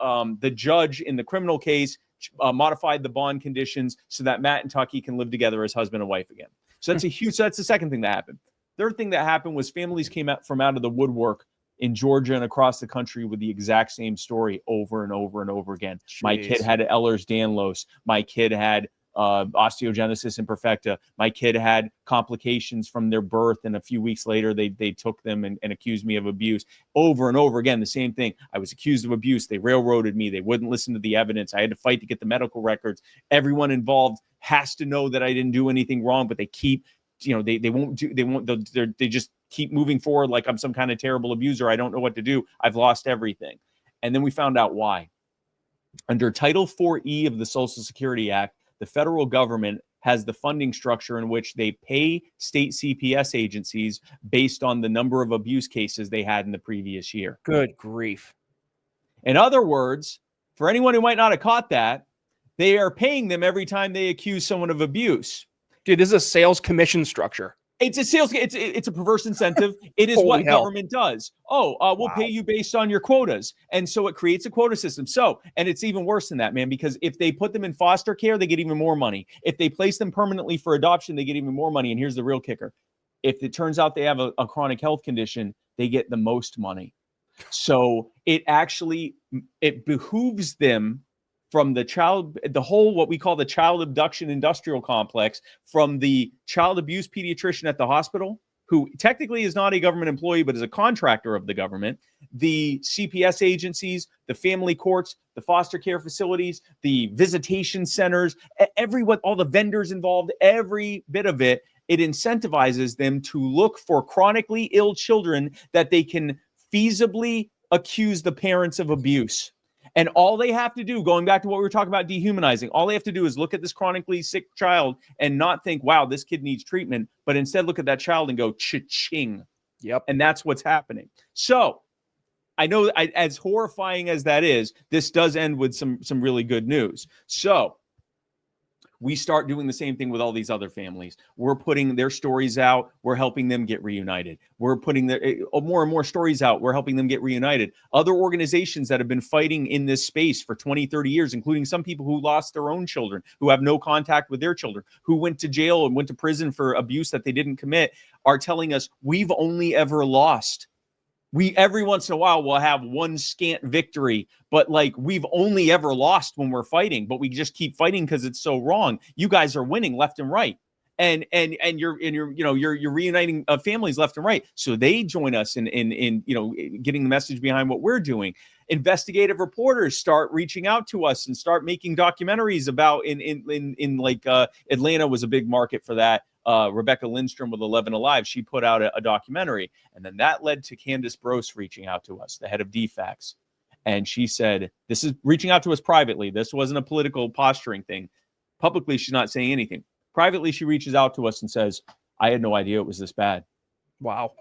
judge in the criminal case modified the bond conditions so that Matt and Tucky can live together as husband and wife again. So that's that's the second thing that happened. Third thing that happened was families came out of the woodwork in Georgia and across the country with the exact same story over and over and over again. Jeez. My kid had Ehlers-Danlos. My kid had osteogenesis imperfecta. My kid had complications from their birth, and a few weeks later they took them and accused me of abuse. Over and over again, the same thing. I was accused of abuse. They railroaded me. They wouldn't listen to the evidence. I had to fight to get the medical records. Everyone involved has to know that I didn't do anything wrong, but they keep, they just keep moving forward like I'm some kind of terrible abuser. I don't know what to do. I've lost everything. And then we found out why. Under Title 4E of the Social Security Act, the federal government has the funding structure in which they pay state CPS agencies based on the number of abuse cases they had in the previous year. Good grief. In other words, for anyone who might not have caught that, they are paying them every time they accuse someone of abuse. Dude, this is a sales commission structure. It's a perverse incentive. It is what government does. We'll pay you based on your quotas. And so it creates a quota system. So, and it's even worse than that, man, because if they put them in foster care, they get even more money. If they place them permanently for adoption, they get even more money. And here's the real kicker. If it turns out they have a chronic health condition, they get the most money. So it behooves them from the whole, what we call the child abduction industrial complex, from the child abuse pediatrician at the hospital, who technically is not a government employee, but is a contractor of the government, the CPS agencies, the family courts, the foster care facilities, the visitation centers, all the vendors involved, every bit of it, it incentivizes them to look for chronically ill children that they can feasibly accuse the parents of abuse. And all they have to do, going back to what we were talking about dehumanizing, all they have to do is look at this chronically sick child and not think, wow, this kid needs treatment, but instead look at that child and go, cha-ching. Yep. And that's what's happening. So I know, as horrifying as that is, this does end with some really good news. So we start doing the same thing with all these other families. We're putting their stories out. We're helping them get reunited. We're putting more and more stories out. We're helping them get reunited. Other organizations that have been fighting in this space for 20, 30 years, including some people who lost their own children, who have no contact with their children, who went to jail and went to prison for abuse that they didn't commit, are telling us we've only ever lost. We every once in a while will have one scant victory, but like we've only ever lost when we're fighting, but we just keep fighting because it's so wrong. You guys are winning left and right. And you're reuniting families left and right. So they join us in getting the message behind what we're doing. Investigative reporters start reaching out to us and start making documentaries about Atlanta was a big market for that. Rebecca Lindstrom with 11 Alive, she put out a documentary, and then that led to Candace Brose reaching out to us, the head of DFACS. And she said, this is reaching out to us privately. This wasn't a political posturing thing. Publicly, she's not saying anything. Privately, she reaches out to us and says, I had no idea it was this bad. Wow.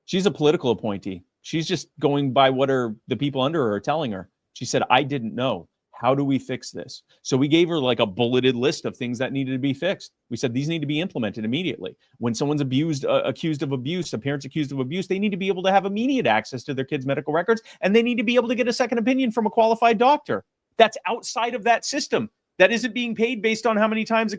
She's a political appointee. She's just going by what the people under her are telling her. She said, I didn't know. How do we fix this? So we gave her like a bulleted list of things that needed to be fixed. We said, these need to be implemented immediately. When someone's accused of abuse, a parent's accused of abuse, they need to be able to have immediate access to their kids' medical records, and they need to be able to get a second opinion from a qualified doctor. That's outside of that system. That isn't being paid based on how many times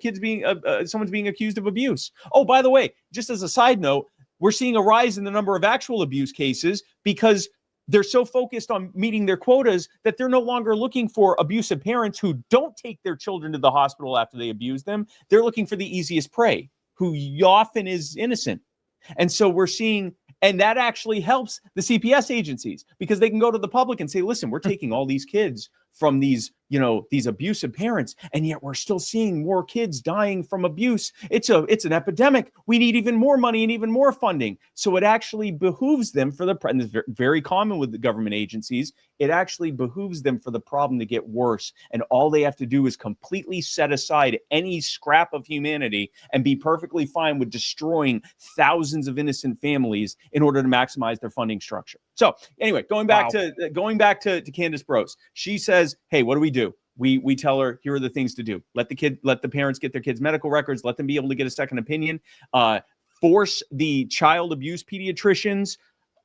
someone's being accused of abuse. Oh, by the way, just as a side note, we're seeing a rise in the number of actual abuse cases because they're so focused on meeting their quotas that they're no longer looking for abusive parents who don't take their children to the hospital after they abuse them. They're looking for the easiest prey, who often is innocent. And so we're seeing, and that actually helps the CPS agencies because they can go to the public and say, listen, we're taking all these kids from these abusive parents, and yet we're still seeing more kids dying from abuse. It's an epidemic. We need even more money and even more funding. So it actually behooves them and it's very common with the government agencies, it actually behooves them for the problem to get worse. And all they have to do is completely set aside any scrap of humanity and be perfectly fine with destroying thousands of innocent families in order to maximize their funding structure. So anyway, going back to Candace Brose, she says, hey, what do we do? We tell her, here are the things to do. Let the parents get their kids' medical records. Let them be able to get a second opinion. Force the child abuse pediatricians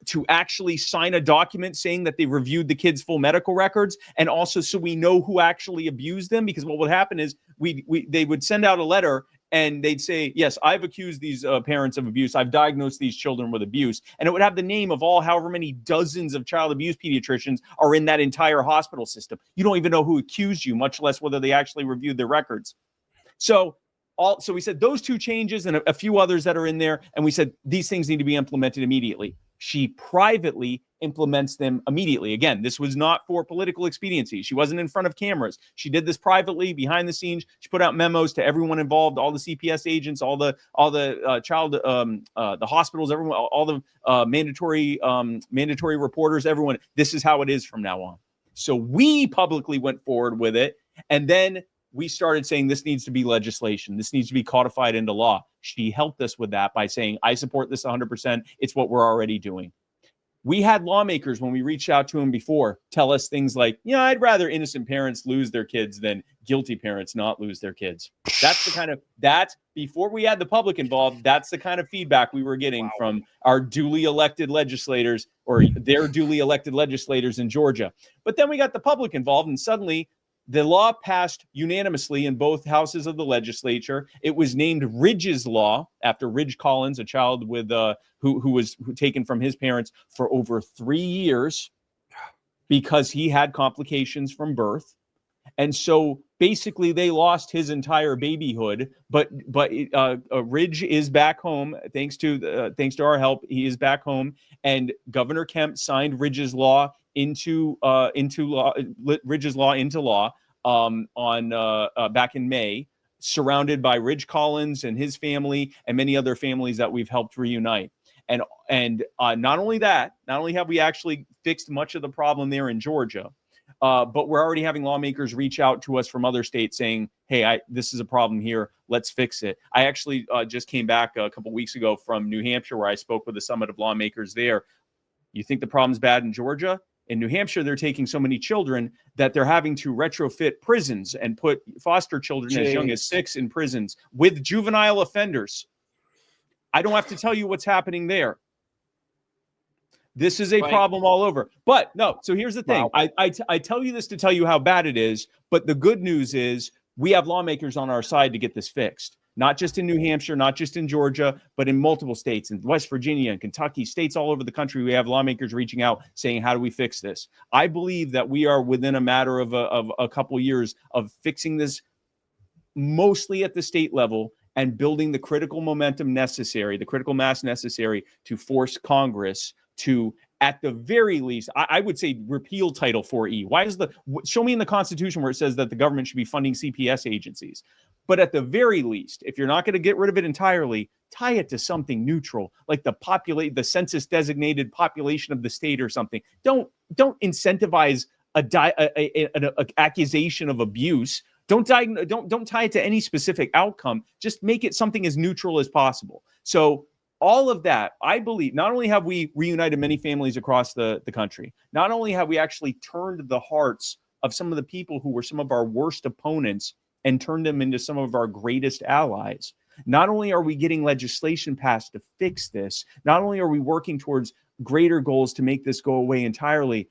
to actually sign a document saying that they reviewed the kids' full medical records, and also so we know who actually abused them. Because what would happen is they would send out a letter and they'd say, yes, I've accused these parents of abuse. I've diagnosed these children with abuse. And it would have the name of however many dozens of child abuse pediatricians are in that entire hospital system. You don't even know who accused you, much less whether they actually reviewed their records. So we said those two changes and a few others that are in there. And we said these things need to be implemented immediately. She privately implements them immediately. Again, this was not for political expediency. She wasn't in front of cameras. She did this privately, behind the scenes. She put out memos to everyone involved, all the CPS agents, all the hospitals, everyone, all the mandatory reporters, everyone. This is how it is from now on. So we publicly went forward with it, and then we started saying this needs to be legislation. This needs to be codified into law. She helped us with that by saying, I support this 100%. It's what we're already doing. We had lawmakers, when we reached out to them before, tell us things like, I'd rather innocent parents lose their kids than guilty parents not lose their kids. That's before we had the public involved, that's the kind of feedback we were getting from our duly elected legislators or their duly elected legislators in Georgia. But then we got the public involved, and suddenly the law passed unanimously in both houses of the legislature. It was named Ridge's Law after Ridge Collins, a child with who was taken from his parents for over 3 years because he had complications from birth. And so basically they lost his entire babyhood, but Ridge is back home thanks to our help. He is back home, and Governor Kemp signed Ridge's Law into law back in May, surrounded by Ridge Collins and his family and many other families that we've helped reunite. And not only have we actually fixed much of the problem there in Georgia, but we're already having lawmakers reach out to us from other states saying, hey, this is a problem here. Let's fix it. I actually just came back a couple weeks ago from New Hampshire, where I spoke with a summit of lawmakers there. You think the problem's bad in Georgia? In New Hampshire, they're taking so many children that they're having to retrofit prisons and put foster children as young as 6 in prisons with juvenile offenders. I don't have to tell you what's happening there. This is a problem all over. But no, so here's the thing. Wow. I tell you this to tell you how bad it is, but the good news is we have lawmakers on our side to get this fixed. Not just in New Hampshire, not just in Georgia, but in multiple states, in West Virginia and Kentucky, states all over the country. We have lawmakers reaching out saying, how do we fix this? I believe that we are within a matter of a couple years of fixing this mostly at the state level and building the critical momentum necessary, the critical mass necessary to force Congress to, at the very least, I would say repeal Title 4E. Why is show me in the Constitution where it says that the government should be funding CPS agencies. But at the very least, if you're not going to get rid of it entirely, tie it to something neutral, like the census designated population of the state or something. Don't incentivize an accusation of abuse. Don't tie it to any specific outcome. Just make it something as neutral as possible. So all of that, I believe, not only have we reunited many families across the country, not only have we actually turned the hearts of some of the people who were some of our worst opponents and turned them into some of our greatest allies. Not only are we getting legislation passed to fix this, not only are we working towards greater goals to make this go away entirely,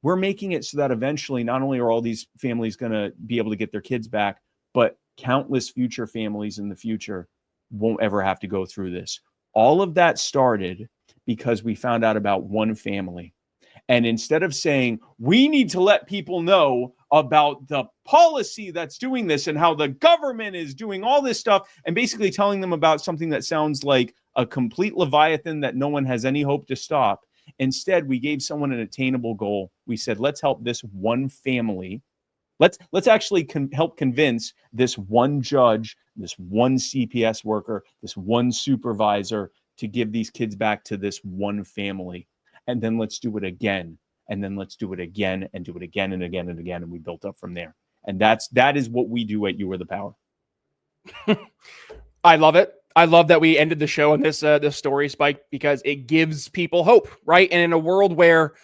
we're making it so that eventually not only are all these families going to be able to get their kids back, but countless future families in the future won't ever have to go through this. All of that started because we found out about one family. And instead of saying, we need to let people know about the policy that's doing this and how the government is doing all this stuff, and basically telling them about something that sounds like a complete Leviathan that no one has any hope to stop. Instead, we gave someone an attainable goal. We said, let's help this one family. Let's actually help convince this one judge, this one CPS worker, this one supervisor to give these kids back to this one family. And then let's do it again. And then let's do it again and do it again and again and again. And we built up from there. And that is what we do at You Are the Power. I love it. I love that we ended the show on this story, Spike, because it gives people hope, right? And in a world where,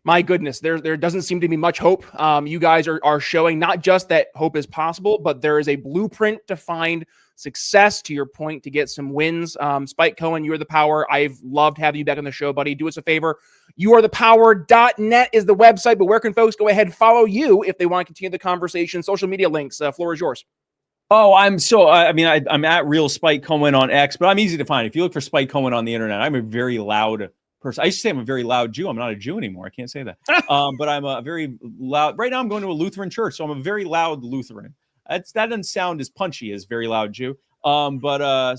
my goodness, there doesn't seem to be much hope. You guys are showing not just that hope is possible, but there is a blueprint to find success, to your point, to get some wins. Spike Cohen, You Are the Power. I've loved having you back on the show, buddy. Do us a favor. youarethepower.net is the website, but where can folks go ahead and follow you if they want to continue the conversation? Social media links, floor is yours. Oh, I'm at Real Spike Cohen on X, but I'm easy to find. If you look for Spike Cohen on the internet, I'm a very loud person. I used to say I'm a very loud Jew. I'm not a Jew anymore. I can't say that. But I'm a very loud. Right now, I'm going to a Lutheran church, so I'm a very loud Lutheran. That doesn't sound as punchy as very loud Jew. So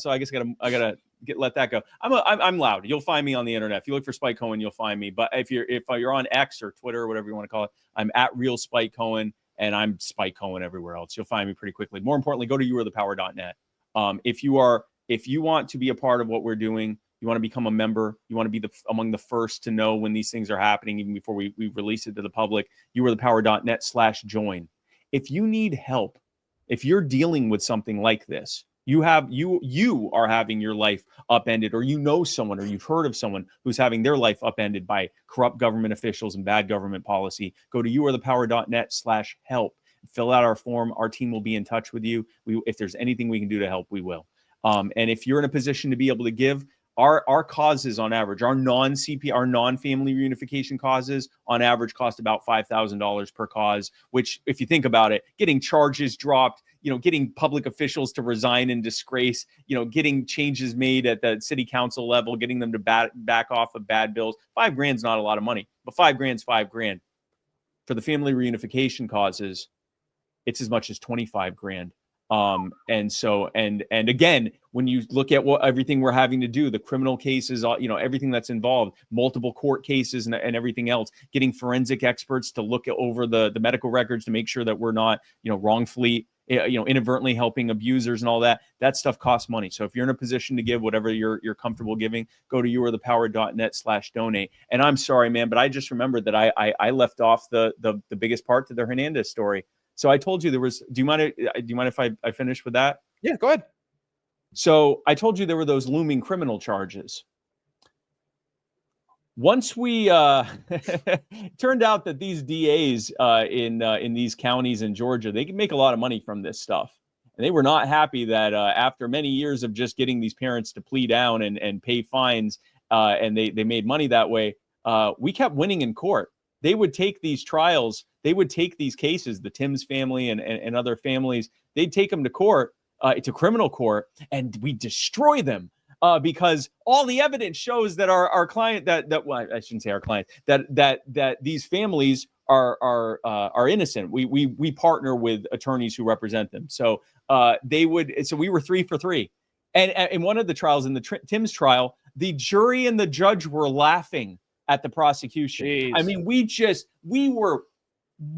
I guess I gotta let that go. I'm loud. You'll find me on the internet. If you look for Spike Cohen, you'll find me. But if you're on X or Twitter or whatever you want to call it, I'm at Real Spike Cohen, and I'm Spike Cohen everywhere else. You'll find me pretty quickly. More importantly, go to youarethepower.net. If you want to be a part of what we're doing, you want to become a member, you want to be among the first to know when these things are happening, even before we release it to the public, youarethepower.net/join. If you need help, if you're dealing with something like this, you are having your life upended, or you know someone, or you've heard of someone who's having their life upended by corrupt government officials and bad government policy, go to youarethepower.net/help. Fill out our form. Our team will be in touch with you. If there's anything we can do to help, we will. And if you're in a position to be able to give, our causes on average, our non-family reunification causes on average cost about $5,000 per cause, which, if you think about it, getting charges dropped, getting public officials to resign in disgrace, getting changes made at the city council level, getting them to back off of bad bills. $5,000's not a lot of money, but $5,000's $5,000. For the family reunification causes, it's as much as $25,000. And again, when you look at everything we're having to do, the criminal cases, everything that's involved, multiple court cases and everything else, getting forensic experts to look over the medical records to make sure that we're not, wrongfully, inadvertently helping abusers and all that stuff costs money. So if you're in a position to give whatever you're comfortable giving, go to youarethepower.net/donate. And I'm sorry, man, but I just remembered that I left off the biggest part to the Hernandez story. So I told you do you mind if I finish with that? Yeah, go ahead. So I told you there were those looming criminal charges. once we turned out that these DAs in these counties in Georgia, they can make a lot of money from this stuff. And they were not happy that after many years of just getting these parents to plea down and pay fines, and they made money that way, we kept winning in court. They would take these trials, they would take these cases, the Timms family and other families, they'd take them to court, to criminal court, and we destroy them. Because all the evidence shows that our client, well, I shouldn't say our client, that these families are innocent. We partner with attorneys who represent them. So so we were 3 for 3. And in one of the trials, in the Timms trial, the jury and the judge were laughing at the prosecution. Jeez. I mean, we were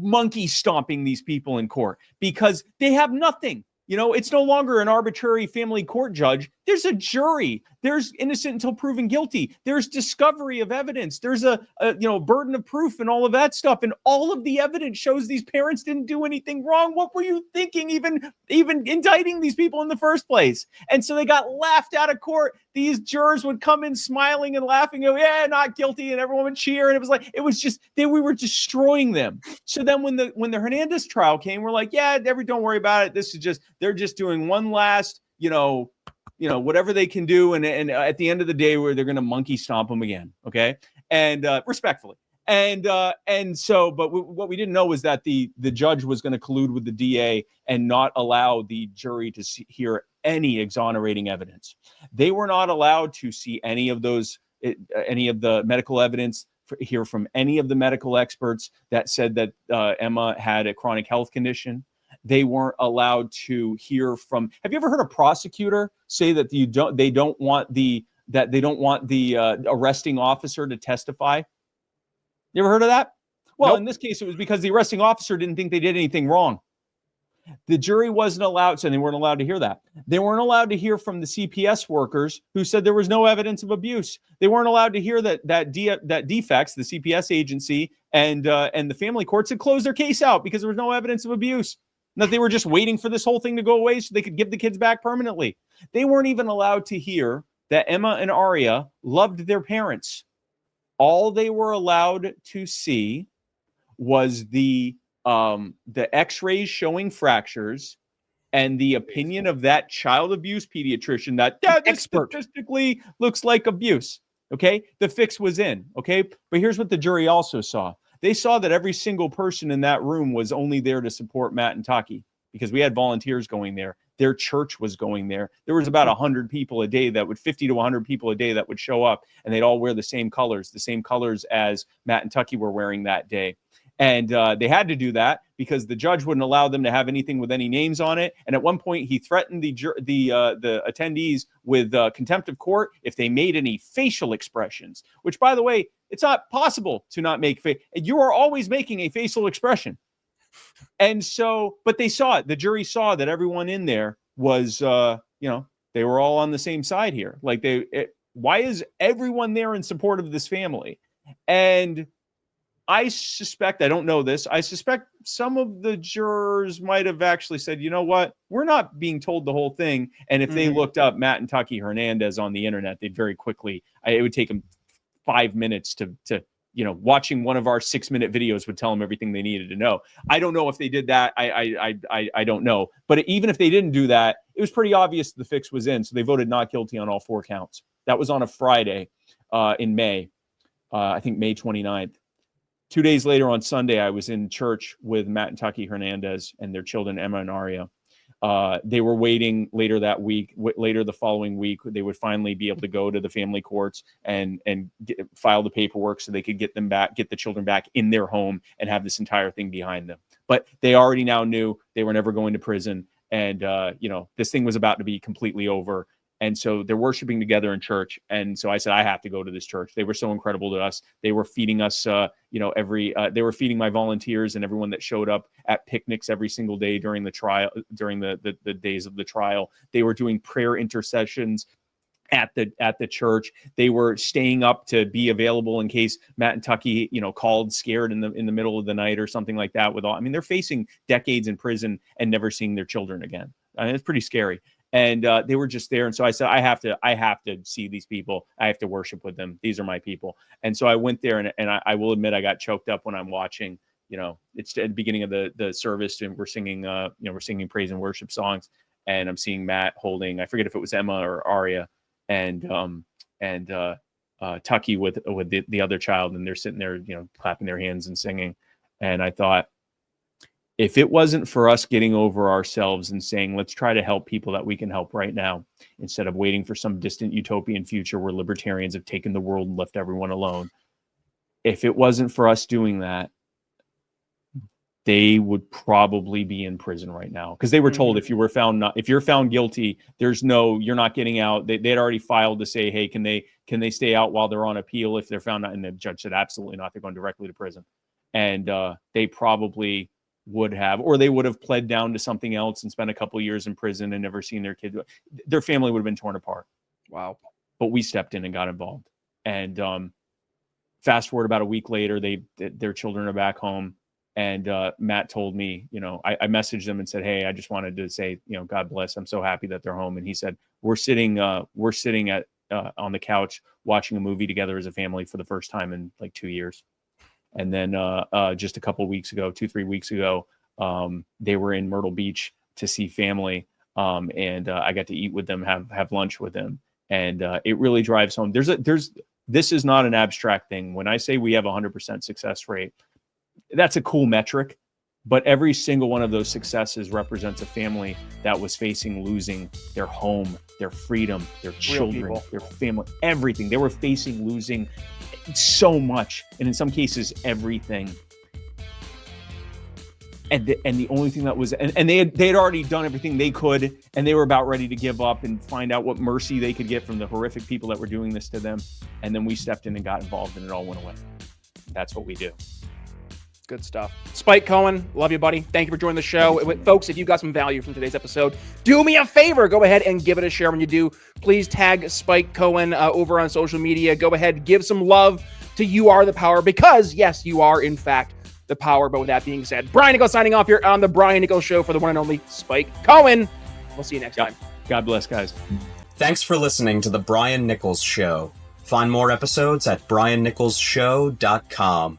monkey stomping these people in court because they have nothing. You know, it's no longer an arbitrary family court judge. There's a jury. There's innocent until proven guilty. There's discovery of evidence. There's a burden of proof and all of that stuff. And all of the evidence shows these parents didn't do anything wrong. What were you thinking, even indicting these people in the first place? And so they got laughed out of court. These jurors would come in smiling and laughing, go, yeah, not guilty, and everyone would cheer. And it was just we were destroying them. So then when the Hernandez trial came, we're like, yeah, don't worry about it. This is just, they're just doing one last, whatever they can do. And at the end of the day, where they're going to monkey stomp them again. Okay. And respectfully. And so, but what we didn't know was that the judge was going to collude with the DA and not allow the jury to hear any exonerating evidence. They were not allowed to see any of the medical evidence, hear from any of the medical experts that said that Emma had a chronic health condition. They weren't allowed to hear from. Have you ever heard a prosecutor say that they don't want the arresting officer to testify? You ever heard of that? Well, Nope. In this case, it was because the arresting officer didn't think they did anything wrong. The jury wasn't allowed, so they weren't allowed to hear that. They weren't allowed to hear from the CPS workers who said there was no evidence of abuse. They weren't allowed to hear that defects, the CPS agency and the family courts had closed their case out because there was no evidence of abuse. That they were just waiting for this whole thing to go away so they could give the kids back permanently. They weren't even allowed to hear that Emma and Aria loved their parents. All they were allowed to see was the x-rays showing fractures and the opinion of that child abuse pediatrician that this statistically looks like abuse. Okay, the fix was in. Okay, but here's what the jury also saw. They saw that every single person in that room was only there to support Matt and Taki because we had volunteers going there. Their church was going there. There was about 100 people a day 50 to 100 people a day that would show up, and they'd all wear the same colors as Matt and Tucky were wearing that day. And they had to do that because the judge wouldn't allow them to have anything with any names on it. And at one point, he threatened the attendees with contempt of court if they made any facial expressions. Which, by the way, it's not possible to not make you are always making a facial expression. And so, but they saw it. The jury saw that everyone in there was, they were all on the same side here. Like why is everyone there in support of this family? And I suspect, I don't know this, I suspect some of the jurors might have actually said, you know what, we're not being told the whole thing. And if they looked up Matt and Tucky Hernandez on the internet, they'd very quickly, it would take them 5 minutes to watching one of our 6-minute videos would tell them everything they needed to know. I don't know if they did that. I don't know. But even if they didn't do that, it was pretty obvious the fix was in. So they voted not guilty on all 4 counts. That was on a Friday in May, I think May 29th. 2 days later on Sunday, I was in church with Matt and Tucky Hernandez and their children, Emma and Aria. They were waiting later that week, later the following week, they would finally be able to go to the family courts and file the paperwork so they could get the children back in their home and have this entire thing behind them. But they already now knew they were never going to prison. And, this thing was about to be completely over. And so they're worshiping together in church. And so I said, I have to go to this church. They were so incredible to us. They were feeding us, they were feeding my volunteers and everyone that showed up at picnics every single day during the trial, during the days of the trial. They were doing prayer intercessions at the church. They were staying up to be available in case Matt and Tucky, called scared in the middle of the night or something like that. They're facing decades in prison and never seeing their children again. It's pretty scary. And they were just there. And so I said, I have to see these people. I have to worship with them. These are my people. And so I went there, and I will admit I got choked up when I'm watching. It's at the beginning of the service, and we're singing praise and worship songs, and I'm seeing Matt holding, I forget if it was Emma or Aria, and Tucky with the other child, and they're sitting there, clapping their hands and singing. And I thought, if it wasn't for us getting over ourselves and saying, let's try to help people that we can help right now, instead of waiting for some distant utopian future where libertarians have taken the world and left everyone alone. If it wasn't for us doing that, they would probably be in prison right now, because they were told if you're found guilty, you're not getting out. They had already filed to say, hey, can they stay out while they're on appeal if they're found out? And the judge said, absolutely not. They're going directly to prison. And they probably would have, or they would have pled down to something else and spent a couple of years in prison and never seen their kid. Their family would have been torn apart. Wow. But we stepped in and got involved. And fast forward about a week later, their children are back home. And Matt told me, I messaged them and said, hey, I just wanted to say, God bless. I'm so happy that they're home. And he said, we're sitting on the couch watching a movie together as a family for the first time in like 2 years. And then just a couple of weeks ago, 2-3 weeks ago, they were in Myrtle Beach to see family. And I got to eat with them, have lunch with them. And it really drives home. This is not an abstract thing. When I say we have 100% success rate, that's a cool metric, but every single one of those successes represents a family that was facing losing their home, their freedom, their children, their family, everything. They were facing losing so much, and in some cases, everything. And the only thing that was, and they had already done everything they could, and they were about ready to give up and find out what mercy they could get from the horrific people that were doing this to them. And then we stepped in and got involved, and it all went away. That's what we do. Good stuff. Spike Cohen, love you, buddy. Thank you for joining the show. Folks, if you got some value from today's episode, do me a favor. Go ahead and give it a share. When you do, please tag Spike Cohen over on social media. Go ahead, give some love to You Are the Power, because, yes, you are, in fact, the power. But with that being said, Brian Nichols signing off here on The Brian Nichols Show for the one and only Spike Cohen. We'll see you next time. God bless, guys. Thanks for listening to The Brian Nichols Show. Find more episodes at briannicholsshow.com.